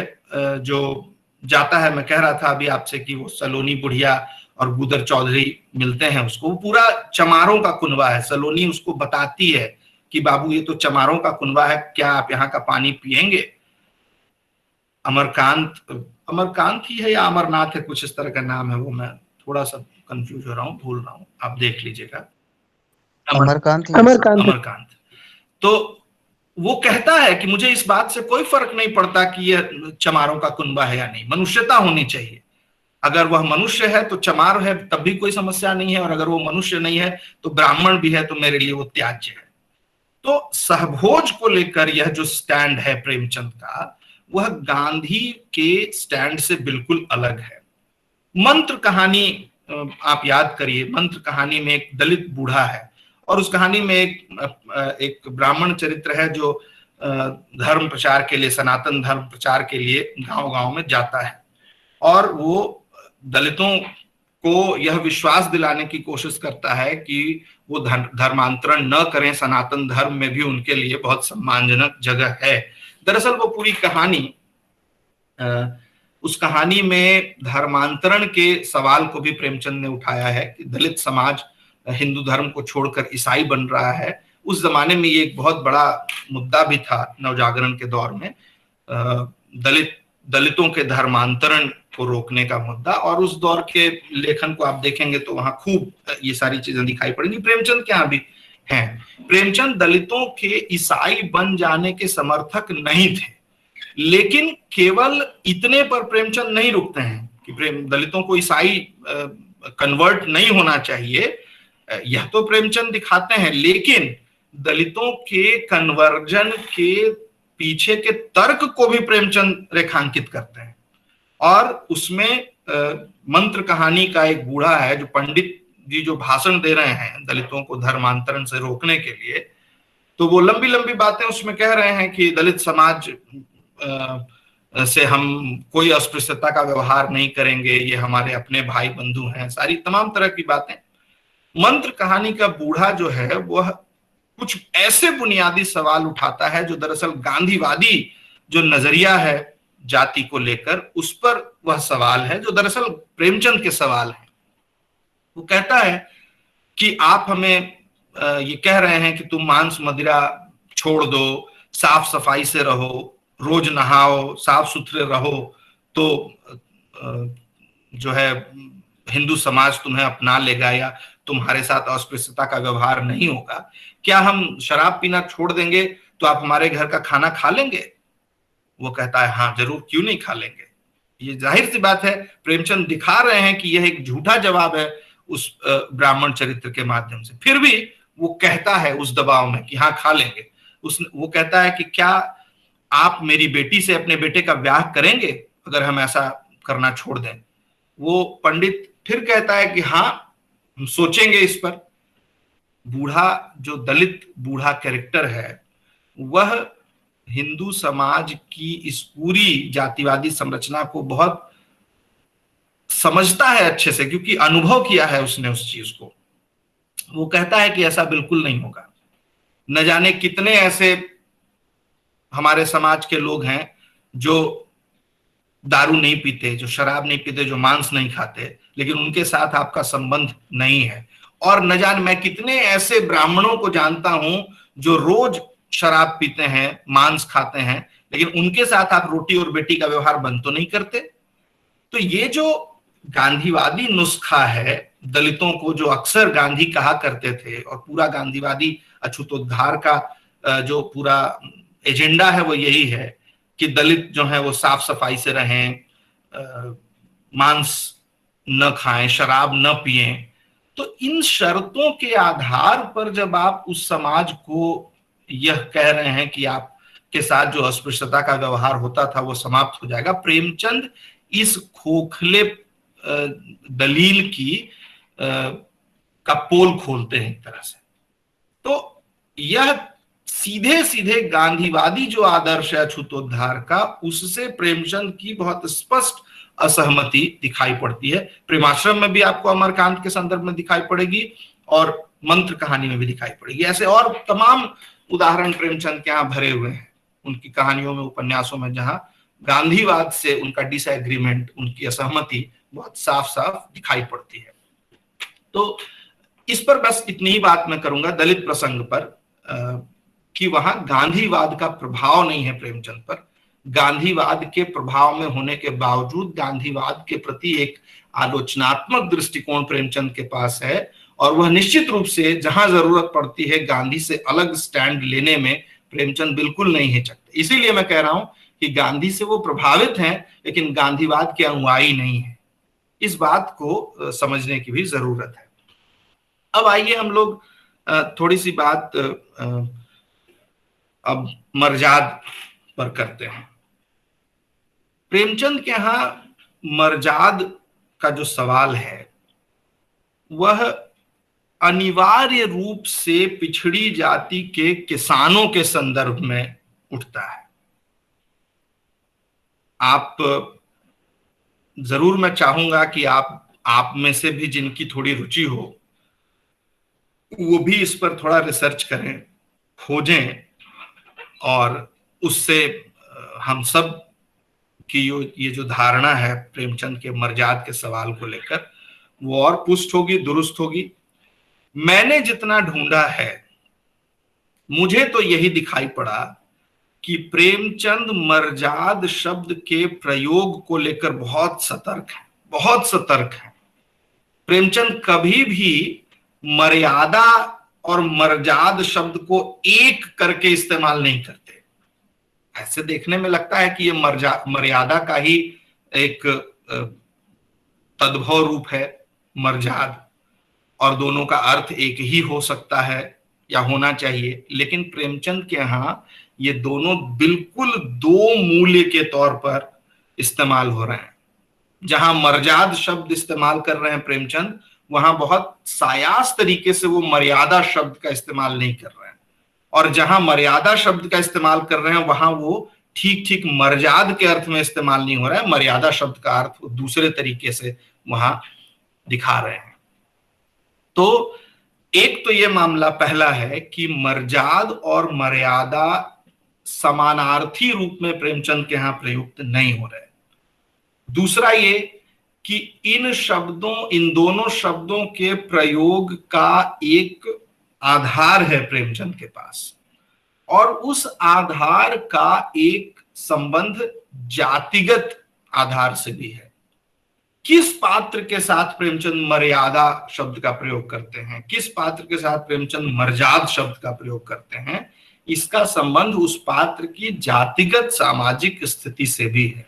जो जाता है, मैं कह रहा था अभी आपसे कि वो सलोनी बुढ़िया और गुदर चौधरी मिलते हैं उसको, वो पूरा चमारों का कुनबा है। सलोनी उसको बताती है कि बाबू ये तो चमारों का कुनबा है, क्या आप यहाँ का पानी पिएंगे? अमरकांत ही है या अमरनाथ है, कुछ इस तरह का नाम है, वो मैं थोड़ा सा कंफ्यूज हो रहा हूँ, भूल रहा हूँ, आप देख लीजिएगा। अमरकांत। तो वो कहता है कि मुझे इस बात से कोई फर्क नहीं पड़ता कि यह चमारों का कुनबा है या नहीं, मनुष्यता होनी चाहिए। अगर वह मनुष्य है तो चमार है तब भी कोई समस्या नहीं है, और अगर वो मनुष्य नहीं है तो ब्राह्मण भी है, तो मेरे लिए वो त्याज्य है। तो सहभोज को लेकर यह जो स्टैंड है प्रेमचंद का, वह गांधी के स्टैंड से बिल्कुल अलग है। मंत्र कहानी आप याद करिए, मंत्र कहानी में एक दलित बूढ़ा है, और उस कहानी में एक ब्राह्मण चरित्र है जो धर्म प्रचार के लिए, सनातन धर्म प्रचार के लिए गांव-गांव में जाता है, और वो दलितों को यह विश्वास दिलाने की कोशिश करता है कि वो धर्मांतरण न करें, सनातन धर्म में भी उनके लिए बहुत सम्मानजनक जगह है। दरअसल वो पूरी कहानी, उस कहानी में धर्मांतरण के सवाल को भी प्रेमचंद ने उठाया है कि दलित समाज हिंदू धर्म को छोड़कर ईसाई बन रहा है। उस जमाने में ये एक बहुत बड़ा मुद्दा भी था, नवजागरण के दौर में दलितों के धर्मांतरण को रोकने का मुद्दा। और उस दौर के लेखन को आप देखेंगे तो वहां खूब ये सारी चीजें दिखाई पड़ेंगी। प्रेमचंद के यहाँ भी हैं। प्रेमचंद दलितों के ईसाई बन जाने के समर्थक नहीं थे, लेकिन केवल इतने पर प्रेमचंद नहीं रुकते हैं कि दलितों को ईसाई कन्वर्ट नहीं होना चाहिए, यह तो प्रेमचंद दिखाते हैं, लेकिन दलितों के कन्वर्जन के पीछे के तर्क को भी प्रेमचंद रेखांकित करते हैं। और उसमें मंत्र कहानी का एक बूढ़ा है, जो पंडित जी जो भाषण दे रहे हैं दलितों को धर्मांतरण से रोकने के लिए, तो वो लंबी लंबी बातें उसमें कह रहे हैं कि दलित समाज से हम कोई अस्पृश्यता का व्यवहार नहीं करेंगे, ये हमारे अपने भाई बंधु हैं, सारी तमाम तरह की बातें। मंत्र कहानी का बूढ़ा जो है वह कुछ ऐसे बुनियादी सवाल उठाता है जो दरअसल गांधीवादी जो नजरिया है जाति को लेकर, उस पर वह सवाल है जो दरअसल प्रेमचंद के सवाल है। वो कहता है कि आप हमें ये कह रहे हैं कि तुम मांस मदिरा छोड़ दो, साफ सफाई से रहो, रोज नहाओ, साफ सुथरे रहो, तो जो है हिंदू समाज तुम्हें अपना लेगा या तुम्हारे साथ अस्पृश्यता का व्यवहार नहीं होगा। क्या हम शराब पीना छोड़ देंगे तो आप हमारे घर का खाना खा लेंगे? वो कहता है हाँ जरूर, क्यों नहीं खा लेंगे। ये जाहिर सी बात है, प्रेमचंद दिखा रहे हैं कि यह एक झूठा जवाब है उस ब्राह्मण चरित्र के माध्यम से। फिर भी वो कहता है उस दबाव में कि हाँ खा लेंगे। वो कहता है कि क्या आप मेरी बेटी से अपने बेटे का ब्याह करेंगे अगर हम ऐसा करना छोड़ दें? वो पंडित फिर कहता है कि हाँ हम सोचेंगे इस पर। बूढ़ा जो दलित बूढ़ा कैरेक्टर है वह हिंदू समाज की इस पूरी जातिवादी संरचना को बहुत समझता है अच्छे से, क्योंकि अनुभव किया है उसने उस चीज को। वो कहता है कि ऐसा बिल्कुल नहीं होगा। न जाने कितने ऐसे हमारे समाज के लोग हैं जो दारू नहीं पीते, जो शराब नहीं पीते, जो मांस नहीं खाते, लेकिन उनके साथ आपका संबंध नहीं है। और न जाने मैं कितने ऐसे ब्राह्मणों को जानता हूं जो रोज शराब पीते हैं, मांस खाते हैं, लेकिन उनके साथ आप रोटी और बेटी का व्यवहार बंद तो नहीं करते। तो ये जो गांधीवादी नुस्खा है दलितों को, जो अक्सर गांधी कहा करते थे, और पूरा गांधीवादी अछूतोद्धार का जो पूरा एजेंडा है वो यही है कि दलित जो है वो साफ सफाई से रहें, मांस न खाएं, शराब न पिएं। तो इन शर्तों के आधार पर जब आप उस समाज को यह कह रहे हैं कि आपके साथ जो अस्पृश्यता का व्यवहार होता था वो समाप्त हो जाएगा, प्रेमचंद इस खोखले दलील की का पोल खोलते हैं एक तरह से। तो यह सीधे सीधे गांधीवादी जो आदर्श है अछूतोद्धार का, उससे प्रेमचंद की बहुत स्पष्ट असहमति दिखाई पड़ती है। प्रेमाश्रम में भी आपको अमरकांत के संदर्भ में दिखाई पड़ेगी और मंत्र कहानी में भी दिखाई पड़ेगी। ऐसे और तमाम उदाहरण प्रेमचंद के यहाँ भरे हुए हैं उनकी कहानियों में, उपन्यासों में, जहां गांधीवाद से उनका डिसएग्रीमेंट, उनकी असहमति बहुत साफ साफ दिखाई पड़ती है। तो इस पर बस इतनी ही बात मैं करूंगा दलित प्रसंग पर, कि वहां गांधीवाद का प्रभाव नहीं है प्रेमचंद पर। गांधीवाद के प्रभाव में होने के बावजूद गांधीवाद के प्रति एक आलोचनात्मक दृष्टिकोण प्रेमचंद के पास है, और वह निश्चित रूप से जहां जरूरत पड़ती है गांधी से अलग स्टैंड लेने में प्रेमचंद बिल्कुल नहीं हिचकते। इसीलिए मैं कह रहा हूं कि गांधी से वो प्रभावित हैं लेकिन गांधीवाद के अनुयायी नहीं है। इस बात को समझने की भी जरूरत है। अब आइए हम लोग थोड़ी सी बात अब मर्जाद पर करते हैं। प्रेमचंद के यहां मर्जाद का जो सवाल है वह अनिवार्य रूप से पिछड़ी जाति के किसानों के संदर्भ में उठता है। आप जरूर, मैं चाहूंगा कि आप में से भी जिनकी थोड़ी रुचि हो वो भी इस पर थोड़ा रिसर्च करें, खोजें, और उससे हम सब की ये जो धारणा है प्रेमचंद के मर्जाद के सवाल को लेकर वो और पुष्ट होगी, दुरुस्त होगी। मैंने जितना ढूंढा है मुझे तो यही दिखाई पड़ा कि प्रेमचंद मर्जाद शब्द के प्रयोग को लेकर बहुत सतर्क है, बहुत सतर्क है। प्रेमचंद कभी भी मर्यादा और मर्जाद शब्द को एक करके इस्तेमाल नहीं करते। ऐसे देखने में लगता है कि ये मर्यादा का ही एक तद्भव रूप है मर्जाद, और दोनों का अर्थ एक ही हो सकता है या होना चाहिए, लेकिन प्रेमचंद के यहाँ ये दोनों बिल्कुल दो मूल्य के तौर पर इस्तेमाल हो रहे हैं। जहां मर्जाद शब्द इस्तेमाल कर रहे हैं प्रेमचंद, वहां बहुत सायास तरीके से वो मर्यादा शब्द का इस्तेमाल नहीं कर रहे हैं, और जहां मर्यादा शब्द का इस्तेमाल कर रहे हैं वहां वो ठीक ठीक मर्जाद के अर्थ में इस्तेमाल नहीं हो रहा है, मर्यादा शब्द का अर्थ वो दूसरे तरीके से वहां दिखा रहे हैं। तो एक तो ये मामला पहला है कि मर्जाद और मर्यादा समानार्थी रूप में प्रेमचंद के यहां प्रयुक्त नहीं हो रहे। दूसरा ये कि इन दोनों शब्दों के प्रयोग का एक आधार है प्रेमचंद के पास, और उस आधार का एक संबंध जातिगत आधार से भी है। किस पात्र के साथ प्रेमचंद मर्यादा शब्द का प्रयोग करते हैं, किस पात्र के साथ प्रेमचंद मर्जाद शब्द का प्रयोग करते हैं, इसका संबंध उस पात्र की जातिगत सामाजिक स्थिति से भी है।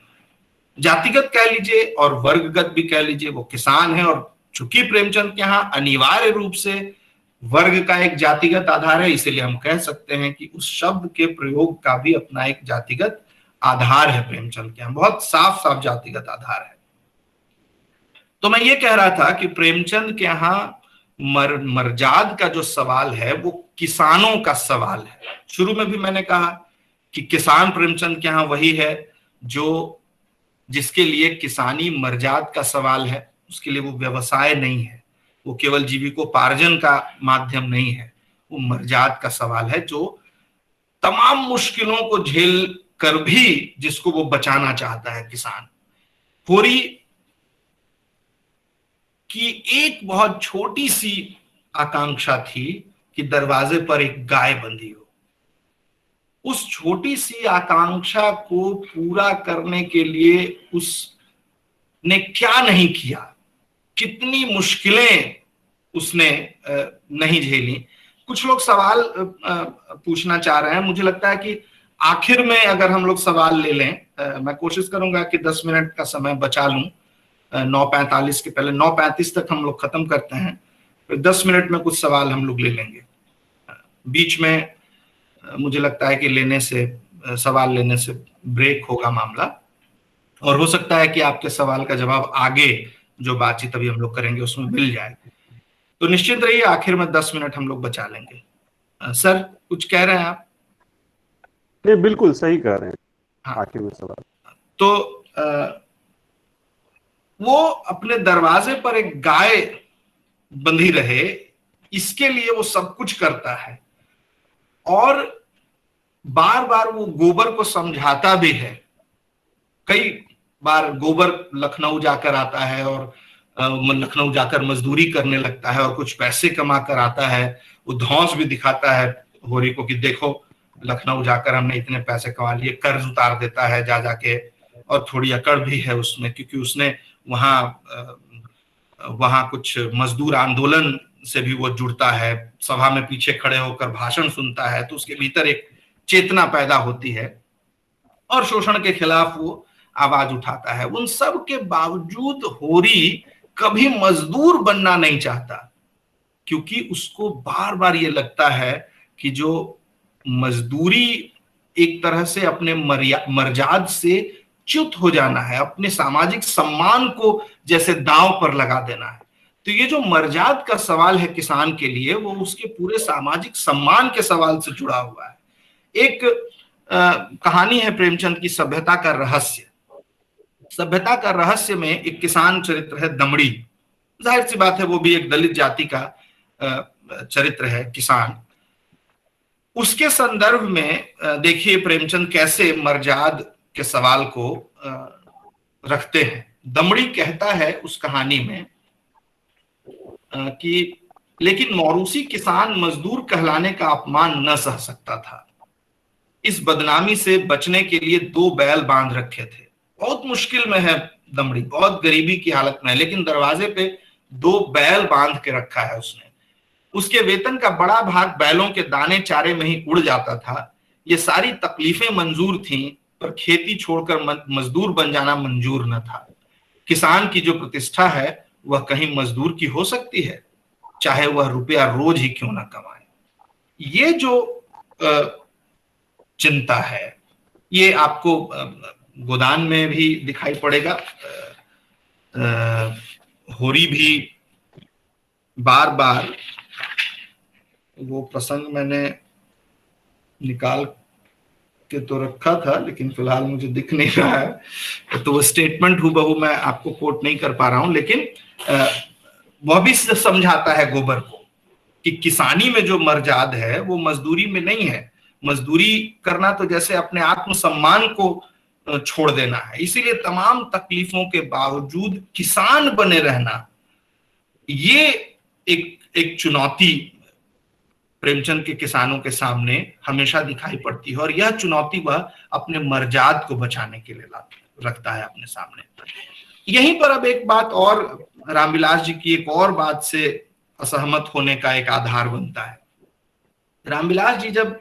जातिगत कह लीजिए और वर्गगत भी कह लीजिए, वो किसान है, और चूंकि प्रेमचंद के यहाँ अनिवार्य रूप से वर्ग का एक जातिगत आधार है, इसलिए हम कह सकते हैं कि उस शब्द के प्रयोग का भी अपना एक जातिगत आधार है प्रेमचंद के यहाँ, बहुत साफ साफ जातिगत आधार है। तो मैं ये कह रहा था कि प्रेमचंद के यहाँ मर्जाद का जो सवाल है वो किसानों का सवाल है। शुरू में भी मैंने कहा कि किसान प्रेमचंद के यहाँ वही है जिसके लिए किसानी मर्जाद का सवाल है, उसके लिए वो व्यवसाय नहीं है, वो केवल जीविकोपार्जन का माध्यम नहीं है, वो मर्जाद का सवाल है जो तमाम मुश्किलों को झेल कर भी जिसको वो बचाना चाहता है किसान। होरी की एक बहुत छोटी सी आकांक्षा थी कि दरवाजे पर एक गाय बंधी हो। उस छोटी सी आकांक्षा को पूरा करने के लिए उसने क्या नहीं किया, कितनी मुश्किलें उसने नहीं झेली। कुछ लोग सवाल पूछना चाह रहे हैं, मुझे लगता है कि आखिर में अगर हम लोग सवाल ले लें, मैं कोशिश करूंगा कि 10 मिनट का समय बचा लूं, 9:45 के पहले, 9:35 तक हम लोग खत्म करते हैं, फिर 10 मिनट में कुछ सवाल हम लोग ले लेंगे। बीच में मुझे लगता है कि सवाल लेने से ब्रेक होगा मामला, और हो सकता है कि आपके सवाल का जवाब आगे जो बातचीत अभी हम लोग करेंगे उसमें मिल जाए। तो निश्चित रहिए, आखिर में 10 मिनट हम लोग बचा लेंगे। सर कुछ कह रहे हैं आप? नहीं, बिल्कुल सही कह रहे हैं। हाँ, आखिर में सवाल तो वो अपने दरवाजे पर एक गाय बंधी रहे, इसके लिए वो सब कुछ करता है, और बार बार वो गोबर को समझाता भी है। कई बार गोबर लखनऊ जाकर आता है और लखनऊ जाकर मजदूरी करने लगता है और कुछ पैसे कमा कर आता है। वो धौंस भी दिखाता है होरी को कि देखो लखनऊ जाकर हमने इतने पैसे कमा लिए, कर्ज उतार देता है जा जाके, और थोड़ी अकड़ भी है उसमें क्योंकि उसने वहां कुछ मजदूर आंदोलन से भी वो जुड़ता है, सभा में पीछे खड़े होकर भाषण सुनता है, तो उसके भीतर एक चेतना पैदा होती है और शोषण के खिलाफ वो आवाज उठाता है। उन सब के बावजूद होरी कभी मजदूर बनना नहीं चाहता, क्योंकि उसको बार बार ये लगता है कि जो मजदूरी एक तरह से अपने मर्जाद से च्युत हो जाना है, अपने सामाजिक सम्मान को जैसे दांव पर लगा देना है। तो ये जो मर्जाद का सवाल है किसान के लिए, वो उसके पूरे सामाजिक सम्मान के सवाल से जुड़ा हुआ है। एक कहानी है प्रेमचंद की, सभ्यता का रहस्य। सभ्यता का रहस्य में एक किसान चरित्र है दमड़ी। जाहिर सी बात है वो भी एक दलित जाति का चरित्र है, किसान। उसके संदर्भ में देखिए प्रेमचंद कैसे मर्जाद के सवाल को रखते हैं। दमड़ी कहता है उस कहानी में कि लेकिन मौरूसी किसान मजदूर कहलाने का अपमान न सह सकता था। इस बदनामी से बचने के लिए 2 बैल बांध रखे थे। बहुत मुश्किल में है दमड़ी, बहुत गरीबी की हालत में है, लेकिन दरवाजे पे 2 बैल बांध के रखा है उसने। उसके वेतन का बड़ा भाग बैलों के दाने चारे में ही उड़ जाता था। ये सारी तकलीफें मंजूर थीं, पर खेती छोड़कर मजदूर बन जाना मंजूर न था। किसान की जो प्रतिष्ठा है वह कहीं मजदूर की हो सकती है, चाहे वह रुपया रोज ही क्यों ना कमाए। ये जो चिंता है ये आपको गोदान में भी दिखाई पड़ेगा। होरी भी बार बार, वो प्रसंग मैंने निकाल के तो रखा था लेकिन फिलहाल मुझे दिख नहीं रहा है, तो वो स्टेटमेंट हूबहू मैं आपको कोट नहीं कर पा रहा हूं, लेकिन वह भी समझाता है गोबर को कि किसानी में जो मर्जाद है वो मजदूरी में नहीं है। मजदूरी करना तो जैसे अपने आत्मसम्मान को छोड़ देना है। इसीलिए तमाम तकलीफों के बावजूद किसान बने रहना, ये एक चुनौती प्रेमचंद के किसानों के सामने हमेशा दिखाई पड़ती है, और यह चुनौती वह अपने मर्जाद को बचाने के लिए रखता है अपने सामने। यहीं पर अब एक बात और रामविलास जी की एक और बात से असहमत होने का एक आधार बनता है। रामविलास जी जब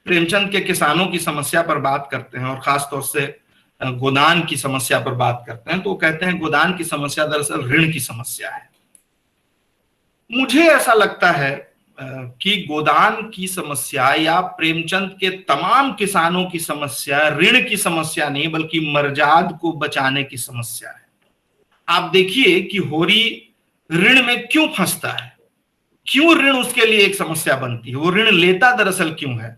प्रेमचंद के किसानों की समस्या पर बात करते हैं और खासतौर से गोदान की समस्या पर बात करते हैं, तो वो कहते हैं गोदान की समस्या दरअसल ऋण की समस्या है। मुझे ऐसा लगता है कि गोदान की समस्या या प्रेमचंद के तमाम किसानों की समस्या ऋण की समस्या नहीं, बल्कि मर्जाद को बचाने की समस्या है। आप देखिए कि होरी ऋण में क्यों फंसता है, क्यों ऋण उसके लिए एक समस्या बनती है। वो ऋण लेता दरअसल क्यों है?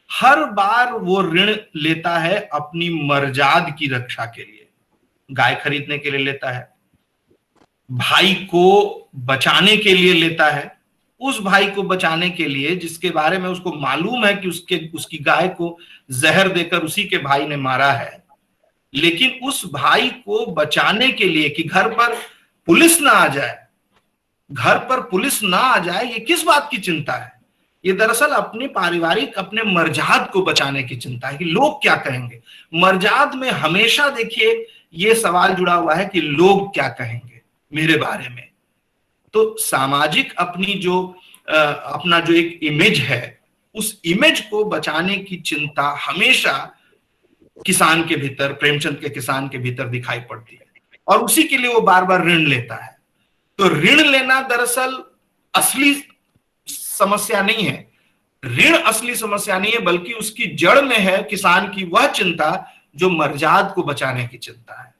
हर बार वो ऋण लेता है अपनी मर्जाद की रक्षा के लिए। गाय खरीदने के लिए लेता है, भाई को बचाने के लिए लेता है, उस भाई को बचाने के लिए जिसके बारे में उसको मालूम है कि उसकी गाय को जहर देकर उसी के भाई ने मारा है। लेकिन उस भाई को बचाने के लिए कि घर पर पुलिस ना आ जाए, घर पर पुलिस ना आ जाए, ये किस बात की चिंता है? ये दरअसल अपने पारिवारिक, अपने मर्जाद को बचाने की चिंता है कि लोग क्या कहेंगे। मर्जाद में हमेशा देखिए ये सवाल जुड़ा हुआ है कि लोग क्या कहेंगे मेरे बारे में। तो सामाजिक अपना जो एक इमेज है, उस इमेज को बचाने की चिंता हमेशा किसान के भीतर, प्रेमचंद के किसान के भीतर दिखाई पड़ती है, और उसी के लिए वो बार बार ऋण लेता है। तो ऋण लेना दरअसल असली समस्या नहीं है, ऋण असली समस्या नहीं है, बल्कि उसकी जड़ में है किसान की वह चिंता जो मर्जाद को बचाने की चिंता है।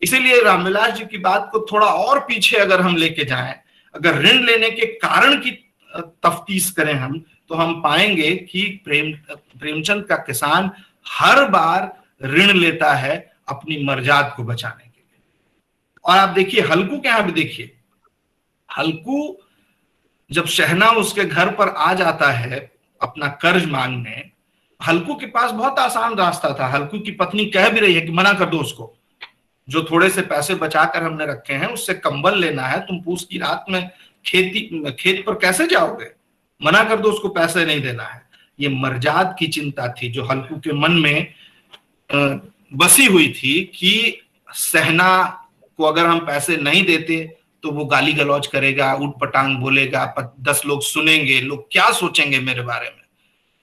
इसीलिए रामविलास जी की बात को थोड़ा और पीछे अगर हम लेके जाएं, अगर ऋण लेने के कारण की तफ्तीश करें हम, तो हम पाएंगे कि प्रेमचंद का किसान हर बार ऋण लेता है अपनी मर्जाद को बचाने के लिए। और आप देखिए हल्कू के यहां भी देखिए, हल्कू जब शहना उसके घर पर आ जाता है अपना कर्ज मांगने, हल्कू के पास बहुत आसान रास्ता था। हल्कू की पत्नी कह भी रही है कि मना कर दो उसको, जो थोड़े से पैसे बचाकर हमने रखे हैं उससे कंबल लेना है, तुम पूस की रात में खेत पर कैसे जाओगे, मना कर दो उसको, पैसे नहीं देना है। ये मर्जाद की चिंता थी जो हल्कू के मन में बसी हुई थी कि सहना को अगर हम पैसे नहीं देते तो वो गाली गलौज करेगा, उठ पटांग बोलेगा, 10 लोग सुनेंगे, लोग क्या सोचेंगे मेरे बारे में।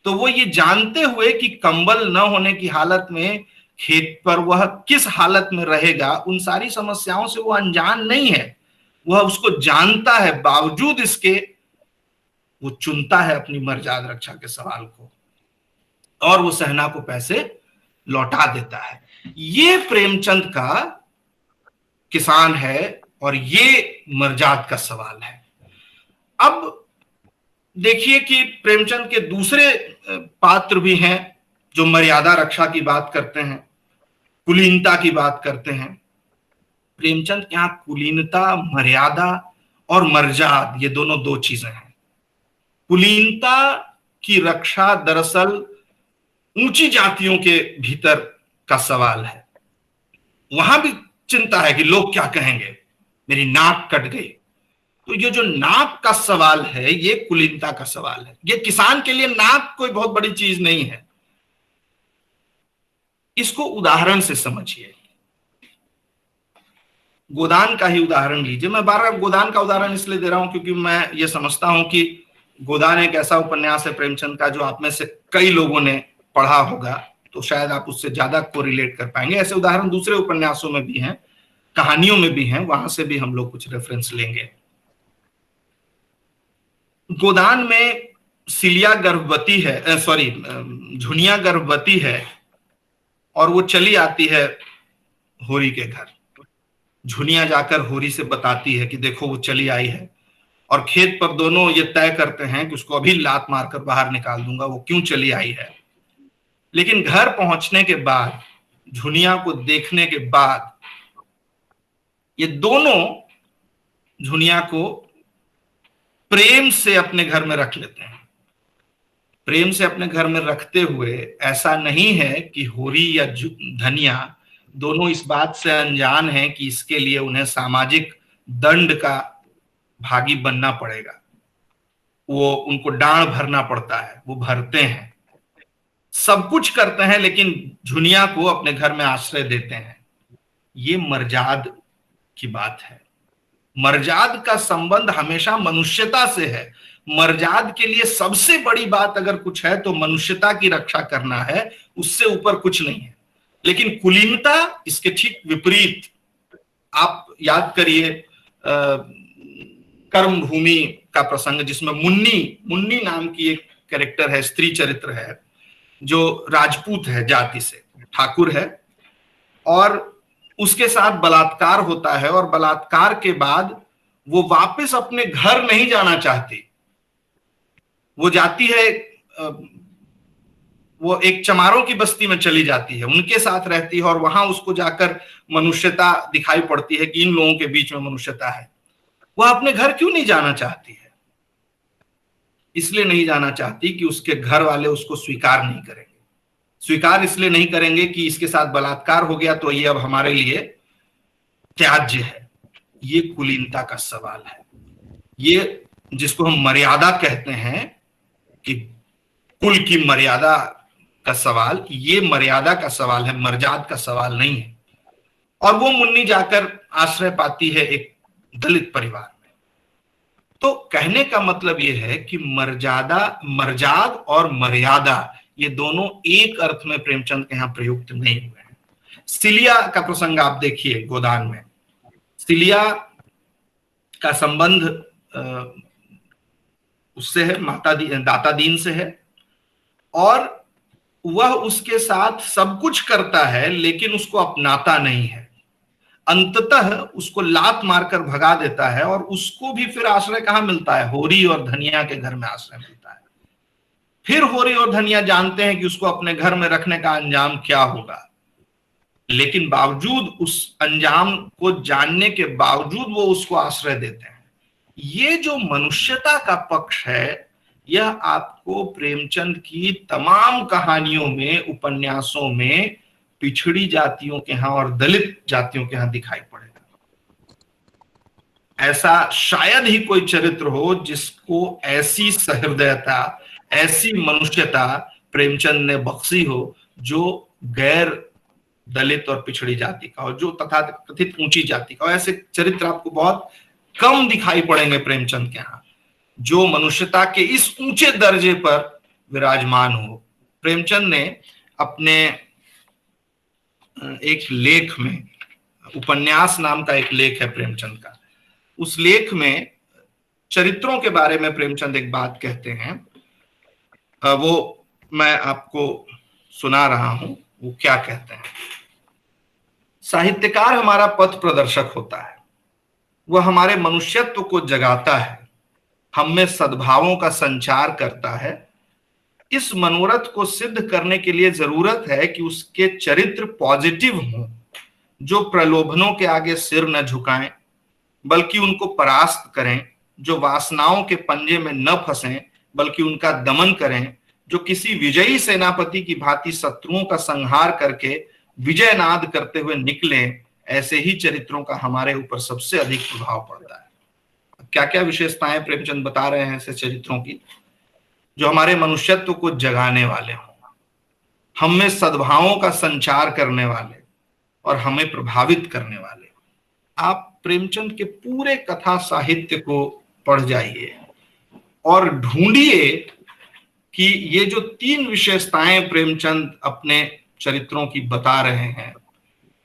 तो वो ये जानते हुए कि कंबल न होने की हालत में खेत पर वह किस हालत में रहेगा, उन सारी समस्याओं से वो अनजान नहीं है, वह उसको जानता है। बावजूद इसके वो चुनता है अपनी मर्जाद रक्षा के सवाल को, और वो सहना को पैसे लौटा देता है। ये प्रेमचंद का किसान है और ये मर्जाद का सवाल है। अब देखिए कि प्रेमचंद के दूसरे पात्र भी हैं जो मर्यादा रक्षा की बात करते हैं, कुलीनता की बात करते हैं। प्रेमचंद के यहां कुलीनता, मर्यादा और मर्जाद, ये दोनों दो चीजें हैं। कुलीनता की रक्षा दरअसल ऊंची जातियों के भीतर का सवाल है। वहां भी चिंता है कि लोग क्या कहेंगे, मेरी नाक कट गई। तो ये जो नाक का सवाल है, ये कुलीनता का सवाल है। ये किसान के लिए नाक कोई बहुत बड़ी चीज नहीं है। इसको उदाहरण से समझिए, गोदान का ही उदाहरण लीजिए। मैं बार बार गोदान का उदाहरण इसलिए दे रहा हूं क्योंकि मैं ये समझता हूं कि गोदान एक ऐसा उपन्यास है प्रेमचंद का जो आप में से कई लोगों ने पढ़ा होगा, तो शायद आप उससे ज्यादा कोरिलेट कर पाएंगे। ऐसे उदाहरण दूसरे उपन्यासों में भी हैं, कहानियों में भी हैं, वहां से भी हम लोग कुछ रेफरेंस लेंगे। गोदान में सिलिया गर्भवती है, झुनिया गर्भवती है, और वो चली आती है होरी के घर। झुनिया जाकर होरी से बताती है कि देखो वो चली आई है, और खेत पर दोनों ये तय करते हैं कि उसको अभी लात मारकर बाहर निकाल दूंगा, वो क्यों चली आई है। लेकिन घर पहुंचने के बाद, झुनिया को देखने के बाद, ये दोनों झुनिया को प्रेम से अपने घर में रख लेते हैं। प्रेम से अपने घर में रखते हुए ऐसा नहीं है कि होरी या धनिया दोनों इस बात से अनजान हैं कि इसके लिए उन्हें सामाजिक दंड का भागी बनना पड़ेगा, वो उनको डांड भरना पड़ता है, वो भरते हैं, सब कुछ करते हैं, लेकिन झुनिया को अपने घर में आश्रय देते हैं। ये मर्जाद की बात है। मर्जाद का संबंध हमेशा मनुष्यता से है। मर्जाद के लिए सबसे बड़ी बात अगर कुछ है तो मनुष्यता की रक्षा करना है, उससे ऊपर कुछ नहीं है। लेकिन कुलीनता इसके ठीक विपरीत। आप याद करिए कर्म भूमि का प्रसंग, जिसमें मुन्नी नाम की एक कैरेक्टर है, स्त्री चरित्र है, जो राजपूत है, जाति से ठाकुर है, और उसके साथ बलात्कार होता है, और बलात्कार के बाद वो वापस अपने घर नहीं जाना चाहती। वो जाती है, वो एक चमारों की बस्ती में चली जाती है, उनके साथ रहती है, और वहां उसको जाकर मनुष्यता दिखाई पड़ती है कि इन लोगों के बीच में मनुष्यता है। वह अपने घर क्यों नहीं जाना चाहती है? इसलिए नहीं जाना चाहती कि उसके घर वाले उसको स्वीकार नहीं करेंगे। स्वीकार इसलिए नहीं करेंगे कि इसके साथ बलात्कार हो गया तो ये अब हमारे लिए त्याज्य है। ये कुलीनता का सवाल है। ये जिसको हम मर्यादा कहते हैं कि कुल की मर्यादा का सवाल, ये मर्यादा का सवाल है, मर्जाद का सवाल नहीं है। और वो मुन्नी जाकर आश्रय पाती है एक दलित परिवार में। तो कहने का मतलब ये है कि मर्जाद और मर्यादा ये दोनों एक अर्थ में प्रेमचंद के यहां प्रयुक्त नहीं हुए हैं। सिलिया का प्रसंग आप देखिए गोदान में। सिलिया का संबंध उससे है, दाता दीन से है, और वह उसके साथ सब कुछ करता है लेकिन उसको अपनाता नहीं है। अंततः उसको लात मारकर भगा देता है, और उसको भी फिर आश्रय कहां मिलता है? होरी और धनिया के घर में आश्रय मिलता है। फिर होरी और धनिया जानते हैं कि उसको अपने घर में रखने का अंजाम क्या होगा, लेकिन बावजूद उस अंजाम को जानने के बावजूद वो उसको आश्रय देते हैं। ये जो मनुष्यता का पक्ष है, यह आपको प्रेमचंद की तमाम कहानियों में, उपन्यासों में पिछड़ी जातियों के यहां और दलित जातियों के यहां दिखाई पड़ेगा। ऐसा शायद ही कोई चरित्र हो जिसको ऐसी सहृदयता, ऐसी मनुष्यता प्रेमचंद ने बख्शी हो, जो गैर दलित और पिछड़ी जाति का हो, जो तथाकथित ऊंची जाति का हो। ऐसे चरित्र आपको बहुत कम दिखाई पड़ेंगे प्रेमचंद के यहाँ, जो मनुष्यता के इस ऊंचे दर्जे पर विराजमान हो। प्रेमचंद ने अपने एक लेख में, उपन्यास नाम का एक लेख है प्रेमचंद का, उस लेख में चरित्रों के बारे में प्रेमचंद एक बात कहते हैं, वो मैं आपको सुना रहा हूं। वो क्या कहते हैं? साहित्यकार हमारा पथ प्रदर्शक होता है, वह हमारे मनुष्यत्व को जगाता है, हम में सद्भावों का संचार करता है। इस मनोरथ को सिद्ध करने के लिए जरूरत है कि उसके चरित्र पॉजिटिव हों, जो प्रलोभनों के आगे सिर न झुकाएं बल्कि उनको परास्त करें, जो वासनाओं के पंजे में न फंसें बल्कि उनका दमन करें, जो किसी विजयी सेनापति की भांति शत्रुओं का संहार करके विजय नाद करते हुए निकलें। ऐसे ही चरित्रों का हमारे ऊपर सबसे अधिक प्रभाव पड़ता है। क्या क्या विशेषताएं प्रेमचंद बता रहे हैं ऐसे चरित्रों की? जो हमारे मनुष्यत्व को जगाने वाले हों, हम में सद्भावों का संचार करने वाले और हमें प्रभावित करने वाले। आप प्रेमचंद के पूरे कथा साहित्य को पढ़ जाइए और ढूंढिए कि ये जो तीन विशेषताएं प्रेमचंद अपने चरित्रों की बता रहे हैं,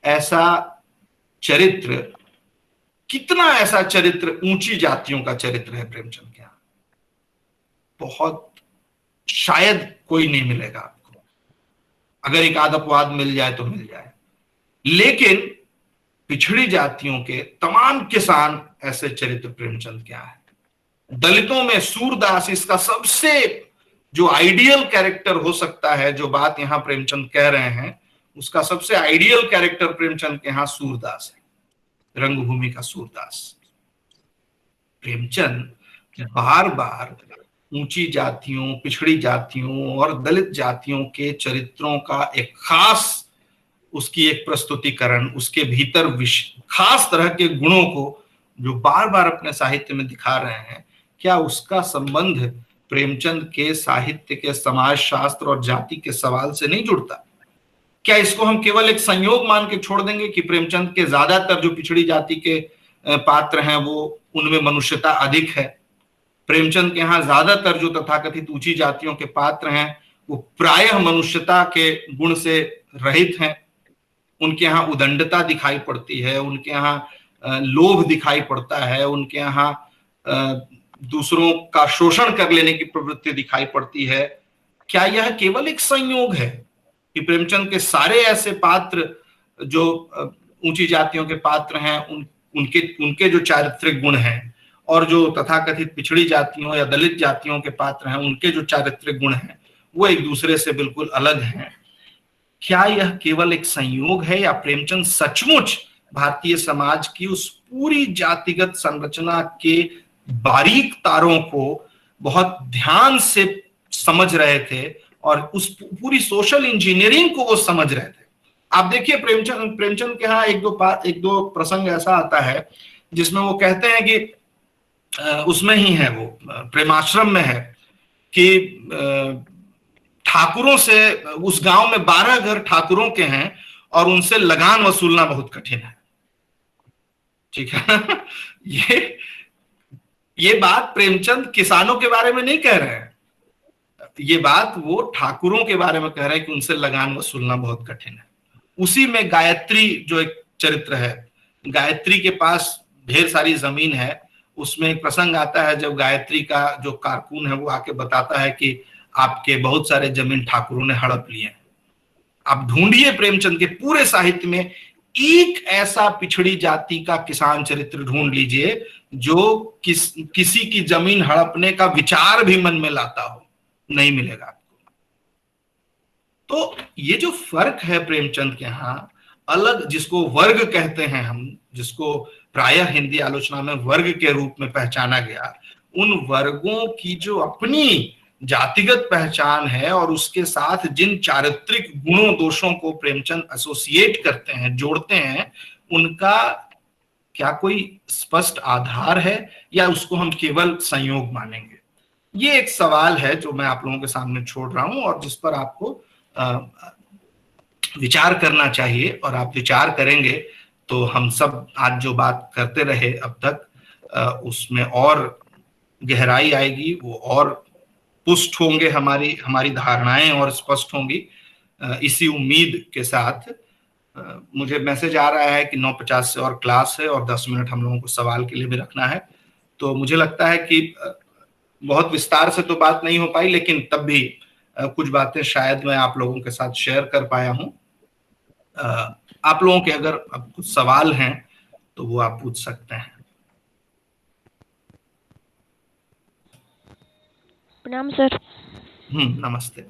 ऐसा चरित्र, कितना ऐसा चरित्र ऊंची जातियों का चरित्र है प्रेमचंद के यहाँ? बहुत शायद कोई नहीं मिलेगा आपको। अगर एक आध अपवाद मिल जाए तो मिल जाए, लेकिन पिछड़ी जातियों के तमाम किसान ऐसे चरित्र प्रेमचंद के यहाँ है। दलितों में सूरदास इसका सबसे जो आइडियल कैरेक्टर हो सकता है, जो बात यहां प्रेमचंद कह रहे हैं, उसका सबसे आइडियल कैरेक्टर प्रेमचंद के यहां सूरदास है, रंगभूमि का सूरदास। प्रेमचंद बार बार ऊंची जातियों, पिछड़ी जातियों और दलित जातियों के चरित्रों का एक खास, उसकी एक प्रस्तुतिकरण, उसके भीतर खास तरह के गुणों को जो बार बार अपने साहित्य में दिखा रहे हैं, क्या उसका संबंध प्रेमचंद के साहित्य के समाज शास्त्र और जाति के सवाल से नहीं जुड़ता? क्या इसको हम केवल एक संयोग मान के छोड़ देंगे कि प्रेमचंद के ज्यादातर जो पिछड़ी जाति के पात्र हैं वो उनमें मनुष्यता अधिक है, प्रेमचंद के यहाँ ज्यादातर जो तथाकथित ऊंची जातियों के पात्र हैं वो प्रायः मनुष्यता के गुण से रहित हैं, उनके यहाँ उदंडता दिखाई पड़ती है, उनके यहाँ लोभ दिखाई पड़ता है, उनके यहाँ दूसरों का शोषण कर लेने की प्रवृत्ति दिखाई पड़ती है? क्या यह केवल एक संयोग है कि प्रेमचंद के सारे ऐसे पात्र जो ऊंची जातियों के पात्र हैं, उनके जो चारित्रिक गुण हैं, और जो तथाकथित पिछड़ी जातियों या दलित जातियों के पात्र हैं उनके जो चारित्रिक गुण हैं वो एक दूसरे से बिल्कुल अलग हैं? क्या यह केवल एक संयोग है या प्रेमचंद सचमुच भारतीय समाज की उस पूरी जातिगत संरचना के बारीक तारों को बहुत ध्यान से समझ रहे थे और उस पूरी सोशल इंजीनियरिंग को वो समझ रहे थे? आप देखिए प्रेमचंद के यहाँ एक दो प्रसंग ऐसा आता है जिसमें वो कहते हैं कि उसमें ही है, वो प्रेमाश्रम में है कि ठाकुरों से, उस गांव में 12 घर ठाकुरों के हैं और उनसे लगान वसूलना बहुत कठिन है। ठीक है। ये बात प्रेमचंद किसानों के बारे में नहीं कह रहे हैं, ये बात वो ठाकुरों के बारे में कह रहे हैं कि उनसे लगान वसूलना बहुत कठिन है। उसी में गायत्री जो एक चरित्र है, गायत्री के पास ढेर सारी जमीन है, उसमें एक प्रसंग आता है जब गायत्री का जो कारकुन है वो आके बताता है कि आपके बहुत सारे जमीन ठाकुरों ने हड़प लिए हैं। आप ढूंढिए प्रेमचंद के पूरे साहित्य में एक ऐसा पिछड़ी जाति का किसान चरित्र ढूंढ लीजिए जो किसी की जमीन हड़पने का विचार भी मन में लाता हो, नहीं मिलेगा आपको। तो ये जो फर्क है प्रेमचंद के यहाँ, अलग जिसको वर्ग कहते हैं हम, जिसको प्रायः हिंदी आलोचना में वर्ग के रूप में पहचाना गया, उन वर्गों की जो अपनी जातिगत पहचान है और उसके साथ जिन चारित्रिक गुणों दोषों को प्रेमचंद एसोसिएट करते हैं, जोड़ते हैं, उनका क्या कोई स्पष्ट आधार है या उसको हम केवल संयोग मानेंगे? ये एक सवाल है जो मैं आप लोगों के सामने छोड़ रहा हूं और जिस पर आपको विचार करना चाहिए, और आप विचार करेंगे तो हम सब आज जो बात करते रहे अब तक उसमें और गहराई आएगी, वो और पुष्ट होंगे, हमारी धारणाएं और स्पष्ट होंगी। इसी उम्मीद के साथ मुझे मैसेज आ रहा है कि 9:50 से और क्लास है और 10 मिनट हम लोगों को सवाल के लिए भी रखना है। तो मुझे लगता है कि बहुत विस्तार से तो बात नहीं हो पाई, लेकिन तब भी कुछ बातें शायद मैं आप लोगों के साथ शेयर कर पाया हूं। आप लोगों के अगर अब कुछ सवाल हैं तो वो आप पूछ सकते हैं। प्रणाम सर। नमस्ते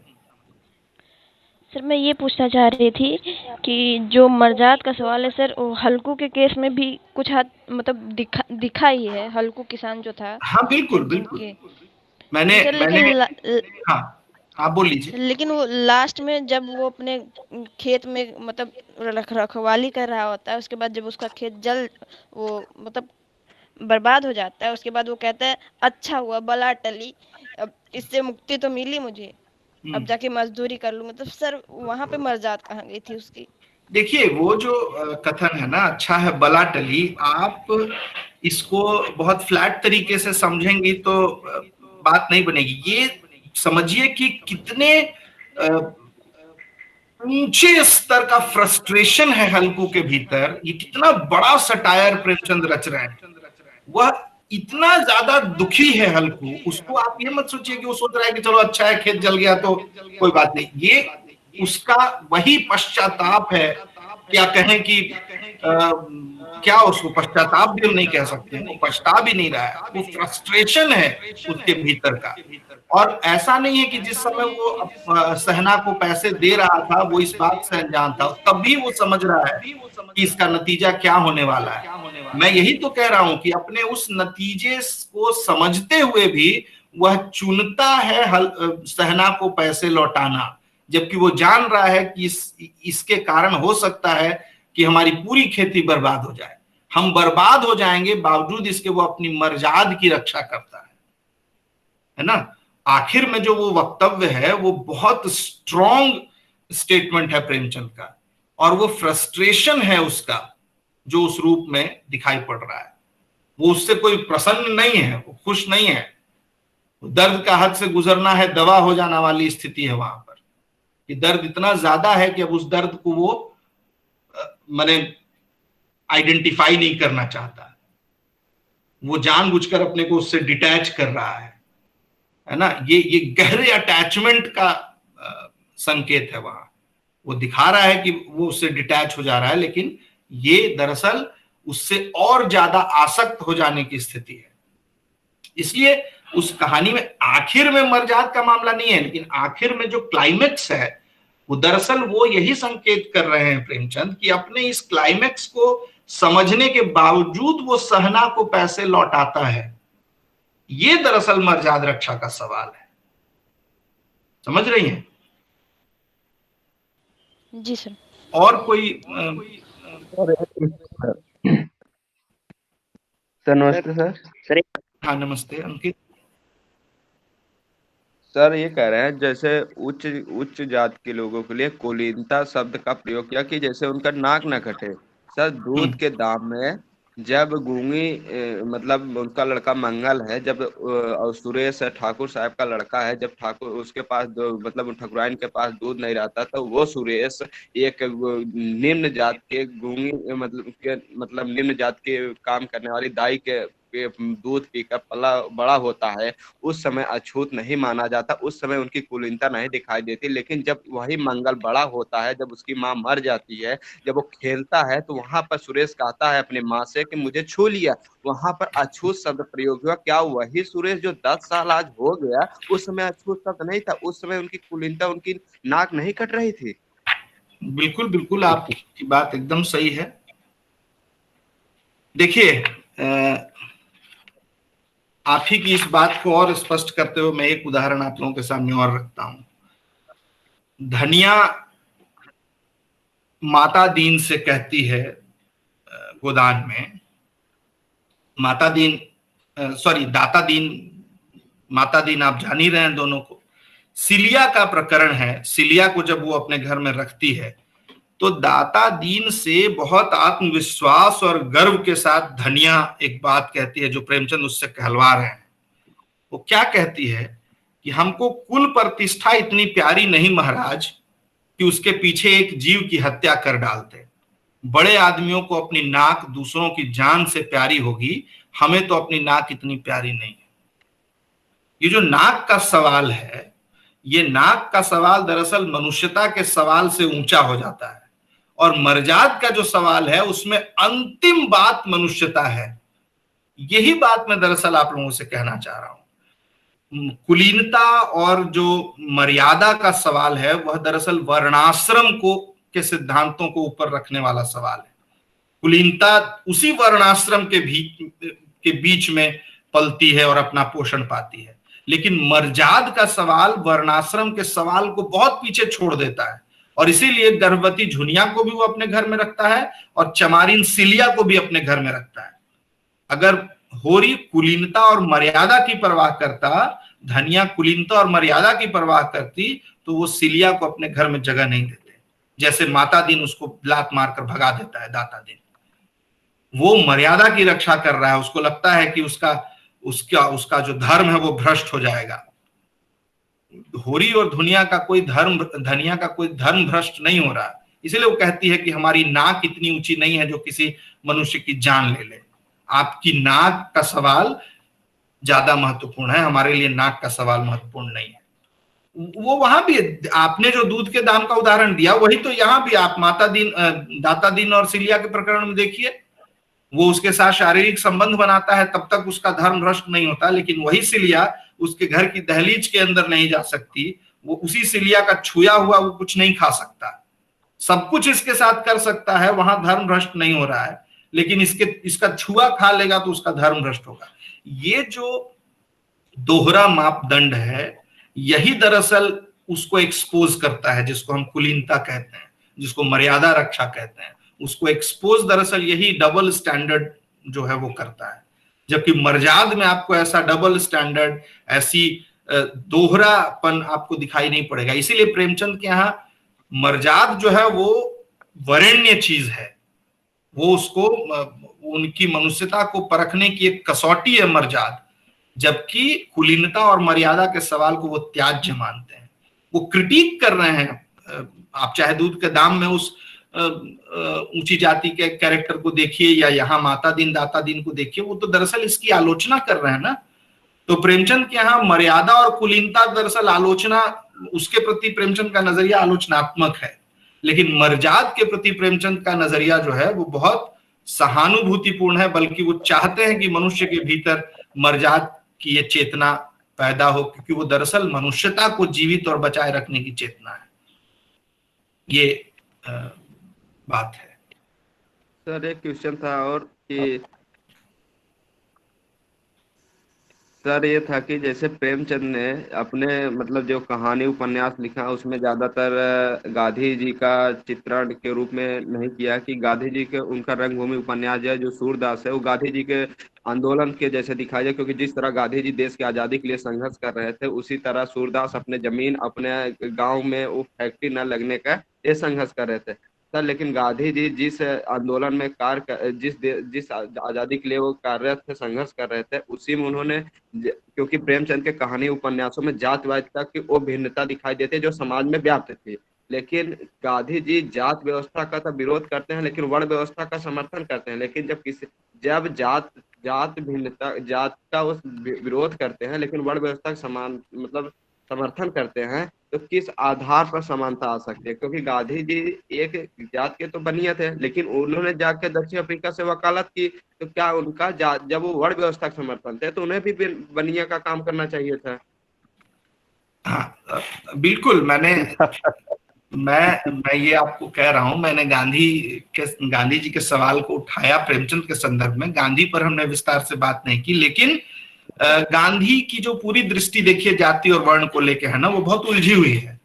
सर, मैं ये पूछना चाह रही थी कि जो मर्जाद का सवाल है सर, वो हल्कू के केस में भी कुछ हद मतलब दिखा ही है, हल्कू किसान जो था। हाँ बिल्कुल बिल्कुल, मैंने हाँ आप बोल लीजिए। लेकिन वो लास्ट में जब वो अपने खेत में मतलब रखवाली कर रहा होता है, उसके बाद जब उसका खेत वो मतलब बर्बाद हो जाता है, उसके बाद वो कहता है अच्छा हुआ बला टली, अब इससे मुक्ति तो मिली मुझे, अब जाके मजदूरी कर लूंगा। तो सर वहां पे मर्जाद कहाँ गई थी उसकी? देखिए वो जो कथन है ना, अच्छा है बला टली, आप इसको बहुत फ्लैट तरीके से समझेंगी तो बात नहीं बनेगी। ये समझिए कि कितने ऊंचे स्तर का फ्रस्ट्रेशन है हल्कू के भीतर, ये कितना बड़ा सटायर प्रेमचंद रच रहे हैं। वह इतना ज्यादा दुखी है हल्कू, उसको आप ये मत सोचिए कि वो सोच रहा है कि चलो अच्छा है खेत जल गया तो कोई बात नहीं। ये उसका वही पश्चाताप है क्या कहें कि क्या उसको पश्चाताप भी हम नहीं कह सकते, वो पछता भी नहीं रहा है, वो फ्रस्ट्रेशन है उसके भीतर का। और ऐसा नहीं है कि जिस समय वो सहना को पैसे दे रहा था वो इस बात से अनजान था, तब भी वो समझ रहा है कि इसका नतीजा क्या होने वाला है। मैं यही तो कह रहा हूं कि अपने उस नतीजे को समझते हुए भी वह चुनता है सहना को पैसे लौटाना, जबकि वो जान रहा है कि इसके कारण हो सकता है कि हमारी पूरी खेती बर्बाद हो जाए, हम बर्बाद हो जाएंगे, बावजूद इसके वो अपनी मर्जाद की रक्षा करता है ना। आखिर में जो वो वक्तव्य है वो बहुत स्ट्रॉन्ग स्टेटमेंट है प्रेमचंद का, और वो फ्रस्ट्रेशन है उसका जो उस रूप में दिखाई पड़ रहा है। वो उससे कोई प्रसन्न नहीं है, वो खुश नहीं है, दर्द का हद से गुजरना है, दवा हो जाना वाली स्थिति है वहां पर, कि दर्द इतना ज्यादा है कि अब उस दर्द को वो माने आइडेंटिफाई नहीं करना चाहता, वो जानबूझकर अपने को उससे डिटैच कर रहा है ना। ये गहरे अटैचमेंट का संकेत है वहां। वो दिखा रहा है कि वो उससे डिटैच हो जा रहा है, लेकिन ये दरअसल उससे और ज्यादा आसक्त हो जाने की स्थिति है। इसलिए उस कहानी में आखिर में मर्जाद का मामला नहीं है, लेकिन आखिर में जो क्लाइमेक्स है वो दरअसल वो यही संकेत कर रहे हैं प्रेमचंद कि अपने इस क्लाइमेक्स को समझने के बावजूद वो सहना को पैसे लौटाता है। ये दरअसल मर्जाद रक्षा का सवाल है। समझ रही हैं? जी सर। और कोई सर नमस्ते सर। हाँ नमस्ते अंकित। सर ये कह रहे हैं जैसे उच्च उच्च जात के लोगों के लिए कुलीनता शब्द का प्रयोग किया कि जैसे उनका नाक न कटे। सर दूध के दाम में जब गूंगी मतलब उनका लड़का मंगल है, जब सुरेश ठाकुर साहब का लड़का है, जब ठाकुर उसके पास मतलब ठकुराइन के पास दूध नहीं रहता तो वो सुरेश एक निम्न जात के गूंगी मतलब निम्न जात के काम करने वाली दाई के दूध पीकर पला बड़ा होता है, उस समय अछूत नहीं माना जाता, उस समय उनकी कुलीनता नहीं दिखाई देती। लेकिन जब वही मंगल बड़ा होता है, जब उसकी माँ मर जाती है, जब वो खेलता है, तो वहां पर सुरेश कहता है अपनी माँ से कि मुझे छू लिया, वहां पर अछूत शब्द प्रयोग हुआ। क्या वही सुरेश जो 10 साल आज हो गया, उस समय अछूत शब्द नहीं था? उस समय उनकी कुलीनता, उनकी नाक नहीं कट रही थी? बिल्कुल बिल्कुल, आपकी बात एकदम सही है। देखिए आप ही की इस बात को और स्पष्ट करते हुए मैं एक उदाहरण आप लोगों के सामने और रखता हूं। धनिया माता दीन से कहती है गोदान में, माता दीन दाता दीन, माता दीन आप जान ही रहे हैं दोनों को। सिलिया का प्रकरण है, सिलिया को जब वो अपने घर में रखती है तो दाता दीन से बहुत आत्मविश्वास और गर्व के साथ धनिया एक बात कहती है जो प्रेमचंद उससे कहलवा रहे हैं। वो क्या कहती है कि हमको कुल प्रतिष्ठा इतनी प्यारी नहीं महाराज कि उसके पीछे एक जीव की हत्या कर डालते। बड़े आदमियों को अपनी नाक दूसरों की जान से प्यारी होगी, हमें तो अपनी नाक इतनी प्यारी नहीं है। ये जो नाक का सवाल है, ये नाक का सवाल दरअसल मनुष्यता के सवाल से ऊंचा हो जाता है, और मर्जाद का जो सवाल है उसमें अंतिम बात मनुष्यता है। यही बात मैं दरअसल आप लोगों से कहना चाह रहा हूं। कुलीनता और जो मर्यादा का सवाल है वह दरअसल वर्णाश्रम के सिद्धांतों को ऊपर रखने वाला सवाल है। कुलीनता उसी वर्णाश्रम के बीच में पलती है और अपना पोषण पाती है, लेकिन मर्जाद का सवाल वर्णाश्रम के सवाल को बहुत पीछे छोड़ देता है, और इसीलिए गर्भवती झुनिया को भी वो अपने घर में रखता है और चमारिन सिलिया को भी अपने घर में रखता है। अगर होरी कुलीनता और मर्यादा की परवाह करता, धनिया कुलीनता और मर्यादा की परवाह करती, तो वो सिलिया को अपने घर में जगह नहीं देते। जैसे माता दिन उसको लात मारकर भगा देता है दाता दिन, वो मर्यादा की रक्षा कर रहा है। उसको लगता है कि उसका जो धर्म है वो भ्रष्ट हो जाएगा। होरी और धनिया का कोई धर्म भ्रष्ट नहीं हो रहा, इसलिए वो कहती है कि हमारी नाक इतनी ऊंची नहीं है जो किसी मनुष्य की जान ले ले। आपकी नाक का सवाल ज्यादा महत्वपूर्ण है, हमारे लिए नाक का सवाल महत्वपूर्ण नहीं है। वो वहां भी आपने जो दूध के दाम का उदाहरण दिया वही तो यहाँ भी आप दाता दीन और सिलिया के प्रकरण में देखिए, वो उसके साथ शारीरिक संबंध बनाता है तब तक उसका धर्म भ्रष्ट नहीं होता, लेकिन वही सिलिया उसके घर की दहलीज के अंदर नहीं जा सकती, वो उसी सिलिया का छुआ हुआ वो कुछ नहीं खा सकता। सब कुछ इसके साथ कर सकता है, वहां धर्म भ्रष्ट नहीं हो रहा है, लेकिन इसका छुआ खा लेगा तो उसका धर्म भ्रष्ट होगा। ये जो दोहरा मापदंड है यही दरअसल उसको एक्सपोज करता है, जिसको हम कुलीनता कहते हैं, जिसको मर्यादा रक्षा कहते हैं, उसको एक्सपोज दरअसल यही डबल स्टैंडर्ड जो है वो करता है। जबकि मर्जाद में आपको ऐसा डबल स्टैंडर्ड, ऐसी दोहरापन आपको दिखाई नहीं पड़ेगा। इसीलिए प्रेमचंद के यहाँ मर्जाद जो है वो वरेण्य चीज है, वो उसको उनकी मनुष्यता को परखने की एक कसौटी है मर्जाद, जबकि कुलीनता और मर्यादा के सवाल को वो त्याज्य मानते हैं। वो क्रिटिक कर रहे हैं, आप चाहे दूध के दाम में उस ऊंची जाति के कैरेक्टर को देखिए या यहाँ माता दीन दाता दीन को देखिए, वो तो दरअसल इसकी आलोचना कर रहे हैं ना। तो प्रेमचंद के यहाँ मर्यादा और कुलीनता दरअसल आलोचना, उसके प्रति प्रेमचंद का नजरिया आलोचनात्मक है, लेकिन मर्जाद के प्रति प्रेमचंद का नजरिया जो है वो बहुत सहानुभूतिपूर्ण है, बल्कि वो चाहते हैं कि मनुष्य के भीतर मर्जाद की ये चेतना पैदा हो, क्योंकि वो दरअसल मनुष्यता को जीवित और बचाए रखने की चेतना है। ये बात है। सर एक क्वेश्चन था और कि सर ये था कि जैसे प्रेमचंद ने अपने मतलब जो कहानी उपन्यास लिखा उसमें ज्यादातर गांधी जी का चित्रण के रूप में नहीं किया, कि गांधी जी के उनका रंगभूमि उपन्यास जो है, जो सूरदास है, वो गांधी जी के आंदोलन के जैसे दिखाया जाए, क्योंकि जिस तरह गांधी जी देश की आज़ादी के लिए संघर्ष कर रहे थे उसी तरह सूरदास अपने जमीन अपने गांव में वो फैक्ट्री न लगने का ये संघर्ष कर रहे थे सर। लेकिन गांधी जी जिस आंदोलन में जिस आज़ादी के लिए वो कार्यरत थे, संघर्ष कर रहे थे, उसी में उन्होंने, क्योंकि प्रेमचंद के कहानी उपन्यासों में जातवादिता की वो भिन्नता दिखाई देती है जो समाज में व्याप्त थी, लेकिन गांधी जी जात व्यवस्था का तो विरोध करते हैं लेकिन वर्ण व्यवस्था का समर्थन करते हैं। लेकिन जब जात भिन्नता, जात का वो विरोध करते हैं लेकिन वर्ण व्यवस्था का समान मतलब समर्थन करते हैं, तो किस आधार पर समानता आ सकती है? क्योंकि गांधी जी एक जात के तो बनिया थे, लेकिन उन्होंने जाके दक्षिण अफ्रीका से वकालत की, तो क्या उनका जब वो वर्ण व्यवस्था का समर्थन थे तो उन्हें भी बनिया का काम करना चाहिए था? हाँ बिल्कुल, मैं ये आपको कह रहा हूं, मैंने गांधी जी के सवाल को उठाया प्रेमचंद के संदर्भ में। गांधी पर हमने विस्तार से बात नहीं की, लेकिन गांधी की जो पूरी दृष्टि देखिए जाति और वर्ण को लेके है ना, वो बहुत उलझी हुई है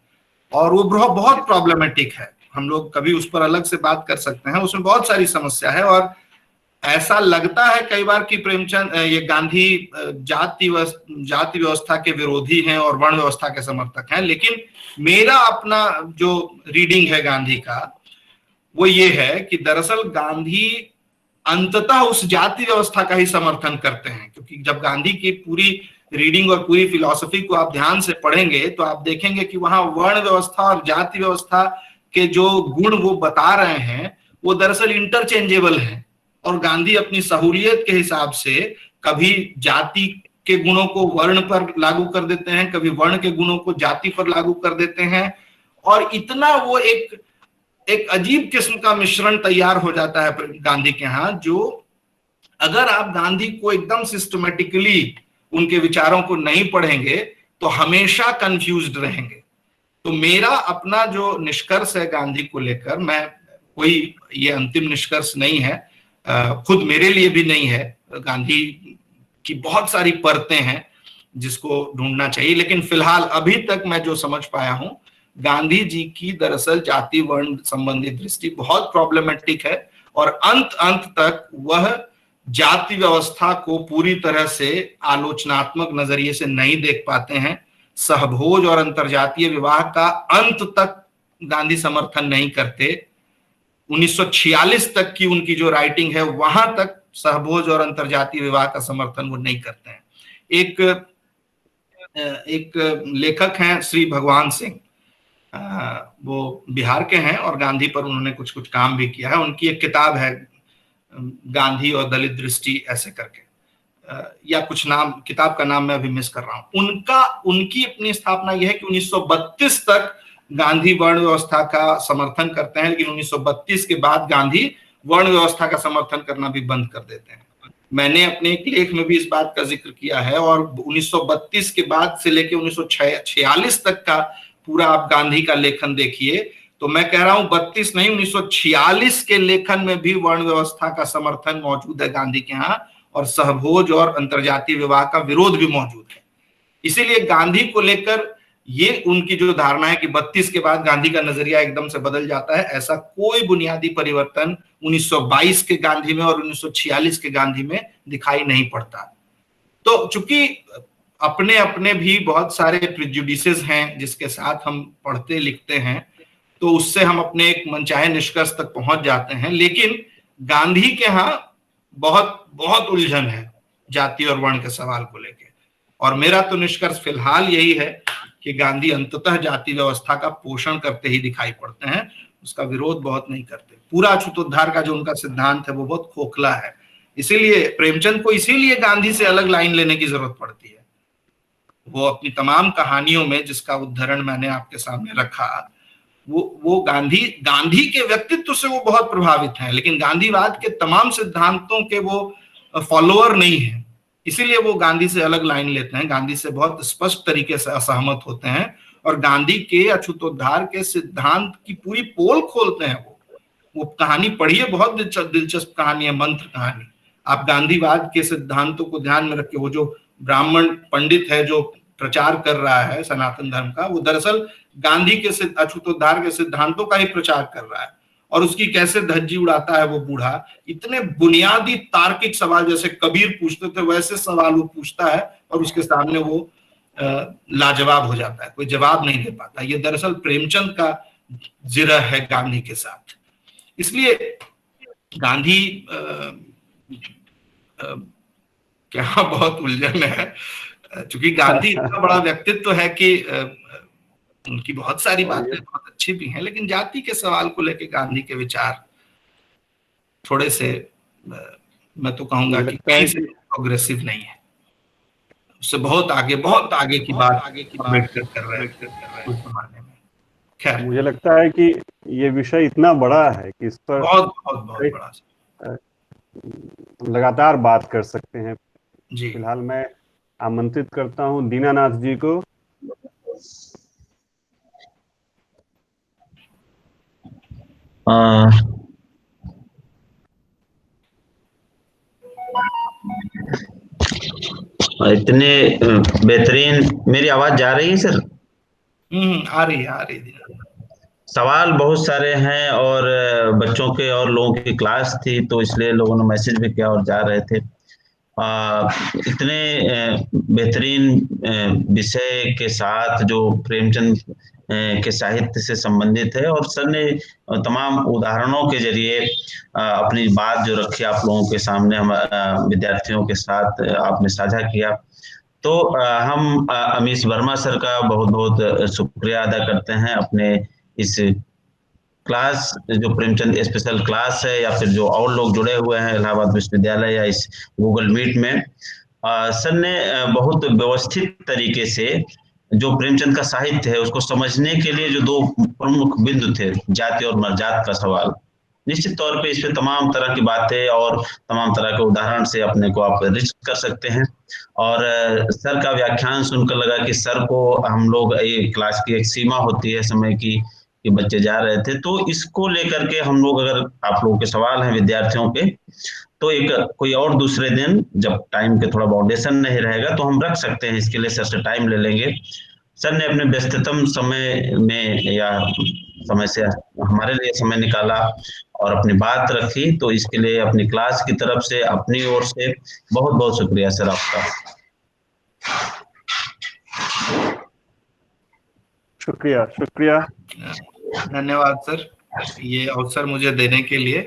और वो बहुत प्रॉब्लमेटिक है। हम लोग कभी उस पर अलग से बात कर सकते हैं, उसमें बहुत सारी समस्या है। और ऐसा लगता है कई बार कि प्रेमचंद ये गांधी जाति व्यवस्था के विरोधी हैं और वर्ण व्यवस्था के समर्थक हैं, लेकिन मेरा अपना जो रीडिंग है गांधी का वो ये है कि दरअसल गांधी अंततः उस जाति व्यवस्था का ही समर्थन करते हैं, क्योंकि जब गांधी की पूरी रीडिंग और पूरी फिलॉसफी को आप ध्यान से पढ़ेंगे तो आप देखेंगे कि वहां वर्ण व्यवस्था और जाति व्यवस्था के जो गुण वो बता रहे हैं वो दरअसल इंटरचेंजेबल हैं, और गांधी अपनी सहूलियत के हिसाब से कभी जाति के गुणों को वर्ण पर लागू कर देते हैं, कभी वर्ण के गुणों को जाति पर लागू कर देते हैं, और इतना वो एक अजीब किस्म का मिश्रण तैयार हो जाता है गांधी के यहाँ, जो अगर आप गांधी को एकदम सिस्टमेटिकली उनके विचारों को नहीं पढ़ेंगे तो हमेशा कंफ्यूज्ड रहेंगे। तो मेरा अपना जो निष्कर्ष है गांधी को लेकर, मैं कोई ये अंतिम निष्कर्ष नहीं है, खुद मेरे लिए भी नहीं है, गांधी की बहुत सारी परतें हैं जिसको ढूंढना चाहिए, लेकिन फिलहाल अभी तक मैं जो समझ पाया हूं, गांधी जी की दरअसल जाति वर्ण संबंधी दृष्टि बहुत प्रॉब्लमेटिक है और अंत तक वह जाति व्यवस्था को पूरी तरह से आलोचनात्मक नजरिए से नहीं देख पाते हैं। सहभोज और अंतरजातीय विवाह का अंत तक गांधी समर्थन नहीं करते। 1946 तक की उनकी जो राइटिंग है वहां तक सहभोज और अंतरजातीय विवाह का समर्थन वो नहीं करते हैं। एक लेखक हैं श्री भगवान सिंह, वो बिहार के हैं और गांधी पर उन्होंने कुछ काम भी किया है। उनकी एक किताब है गांधी और दलित दृष्टि ऐसे करके, या कुछ नाम, किताब का नाम मैं अभी मिस कर रहा हूं, उनकी अपनी स्थापना यह है कि 1932 तक गांधी वर्ण व्यवस्था का समर्थन करते हैं, लेकिन 1932 के बाद गांधी वर्ण व्यवस्था का समर्थन करना भी बंद कर देते हैं। मैंने अपने एक लेख में भी इस बात का जिक्र किया है, और 1932 के बाद से लेकर 1946 तक का पूरा आप गांधी का लेखन देखिए, तो मैं कह रहा हूं 32 नहीं, 1946 के लेखन में भी वर्ण व्यवस्था का समर्थन मौजूद है गांधी के यहाँ, और सहभोज और अंतरजातीय विवाह का विरोध भी मौजूद है। इसीलिए गांधी को लेकर ये उनकी जो धारणा है कि 32 के बाद गांधी का नजरिया एकदम से बदल जाता है, ऐसा कोई बुनियादी परिवर्तन 1922 के गांधी में और 1946 के गांधी में दिखाई नहीं पड़ता। तो चूंकि अपने अपने भी बहुत सारे प्रिजुडिसेस हैं जिसके साथ हम पढ़ते लिखते हैं, तो उससे हम अपने एक मनचाहे निष्कर्ष तक पहुंच जाते हैं, लेकिन गांधी के यहाँ बहुत बहुत उलझन है जाति और वर्ण के सवाल को लेकर। और मेरा तो निष्कर्ष फिलहाल यही है कि गांधी अंततः जाति व्यवस्था का पोषण करते ही दिखाई पड़ते हैं, उसका विरोध बहुत नहीं करते। पूरा अछूतोद्धार का जो उनका सिद्धांत है वो बहुत खोखला है, इसीलिए प्रेमचंद को इसीलिए गांधी से अलग लाइन लेने की जरूरत पड़ती है। वो अपनी तमाम कहानियों में, जिसका उदाहरण मैंने आपके सामने रखा, वो गांधी के व्यक्तित्व से वो बहुत प्रभावित हैं, लेकिन गांधीवाद के तमाम सिद्धांतों के वो फॉलोअर नहीं है, इसीलिए वो गांधी से अलग लाइन लेते हैं, गांधी से बहुत स्पष्ट तरीके से असहमत होते हैं, और गांधी के अछूतोद्धार के सिद्धांत की पूरी पोल खोलते हैं। वो कहानी पढ़िए, बहुत दिलचस्प कहानी है, मंत्र कहानी। आप गांधीवाद के सिद्धांतों को ध्यान में रखिए, वो जो ब्राह्मण पंडित है जो प्रचार कर रहा है सनातन धर्म का, वो दरअसल गांधी के अछूतोद्धार के सिद्धांतों का ही प्रचार कर रहा है, और उसकी कैसे धज्जी उड़ाता है वो बूढ़ा। इतने बुनियादी तार्किक सवाल जैसे कबीर पूछते थे वैसे सवाल वो पूछता है, और उसके सामने वो लाजवाब हो जाता है, कोई जवाब नहीं दे पाता। ये दरअसल प्रेमचंद का जिरह है गांधी के साथ। इसलिए गांधी क्या बहुत उलझन है, क्योंकि गांधी इतना बड़ा व्यक्तित्व है कि उनकी बहुत सारी बातें बहुत अच्छी भी हैं, लेकिन जाति के सवाल को लेकर गांधी के विचार थोड़े से, मैं तो कहूंगा कि कहीं से प्रोग्रेसिव नहीं है, उससे बहुत आगे की बात अम्बेडकर कर रहे हैं उस जमाने में। खैर, मुझे लगता है कि ये विषय इतना बड़ा है कि इस पर बहुत बड़ा लगातार बात कर सकते हैं जी। फिलहाल मैं आमंत्रित करता हूं दीनानाथ जी को। इतने बेहतरीन, मेरी आवाज जा रही है सर? आ रही है। सवाल बहुत सारे हैं, और बच्चों के और लोगों की क्लास थी, तो इसलिए लोगों ने मैसेज भी किया और जा रहे थे। इतने बेहतरीन विषय के साथ जो प्रेमचंद के साहित्य से संबंधित है, और सर ने तमाम उदाहरणों के जरिए अपनी बात जो रखी आप लोगों के सामने, हम विद्यार्थियों के साथ आपने साझा किया, तो हम अमीश वर्मा सर का बहुत बहुत शुक्रिया अदा करते हैं अपने इस क्लास, जो प्रेमचंद स्पेशल क्लास है, या फिर जो और लोग जुड़े हुए हैं इलाहाबाद विश्वविद्यालय या इस गूगल मीट में। सर ने बहुत व्यवस्थित तरीके से जो प्रेमचंद का साहित्य है उसको समझने के लिए जो दो प्रमुख बिंदु थे, जाति और मर्जात का सवाल, निश्चित तौर पे इस पे तमाम तरह की बातें और तमाम तरह के उदाहरण से अपने को आप रिच कर सकते हैं। और सर का व्याख्यान सुनकर लगा कि सर को हम लोग, क्लास की एक सीमा होती है समय की कि बच्चे जा रहे थे, तो इसको लेकर के हम लोग, अगर आप लोगों के सवाल हैं विद्यार्थियों के, तो एक कोई और दूसरे दिन जब टाइम के थोड़ा बाउंडेशन नहीं रहेगा तो हम रख सकते हैं, इसके लिए सर से टाइम ले लेंगे। सर ने अपने व्यस्ततम समय में या समय से हमारे लिए समय निकाला और अपनी बात रखी, तो इसके लिए अपनी क्लास की तरफ से, अपनी ओर से बहुत बहुत शुक्रिया सर आपका। शुक्रिया। धन्यवाद सर, ये अवसर मुझे देने के लिए।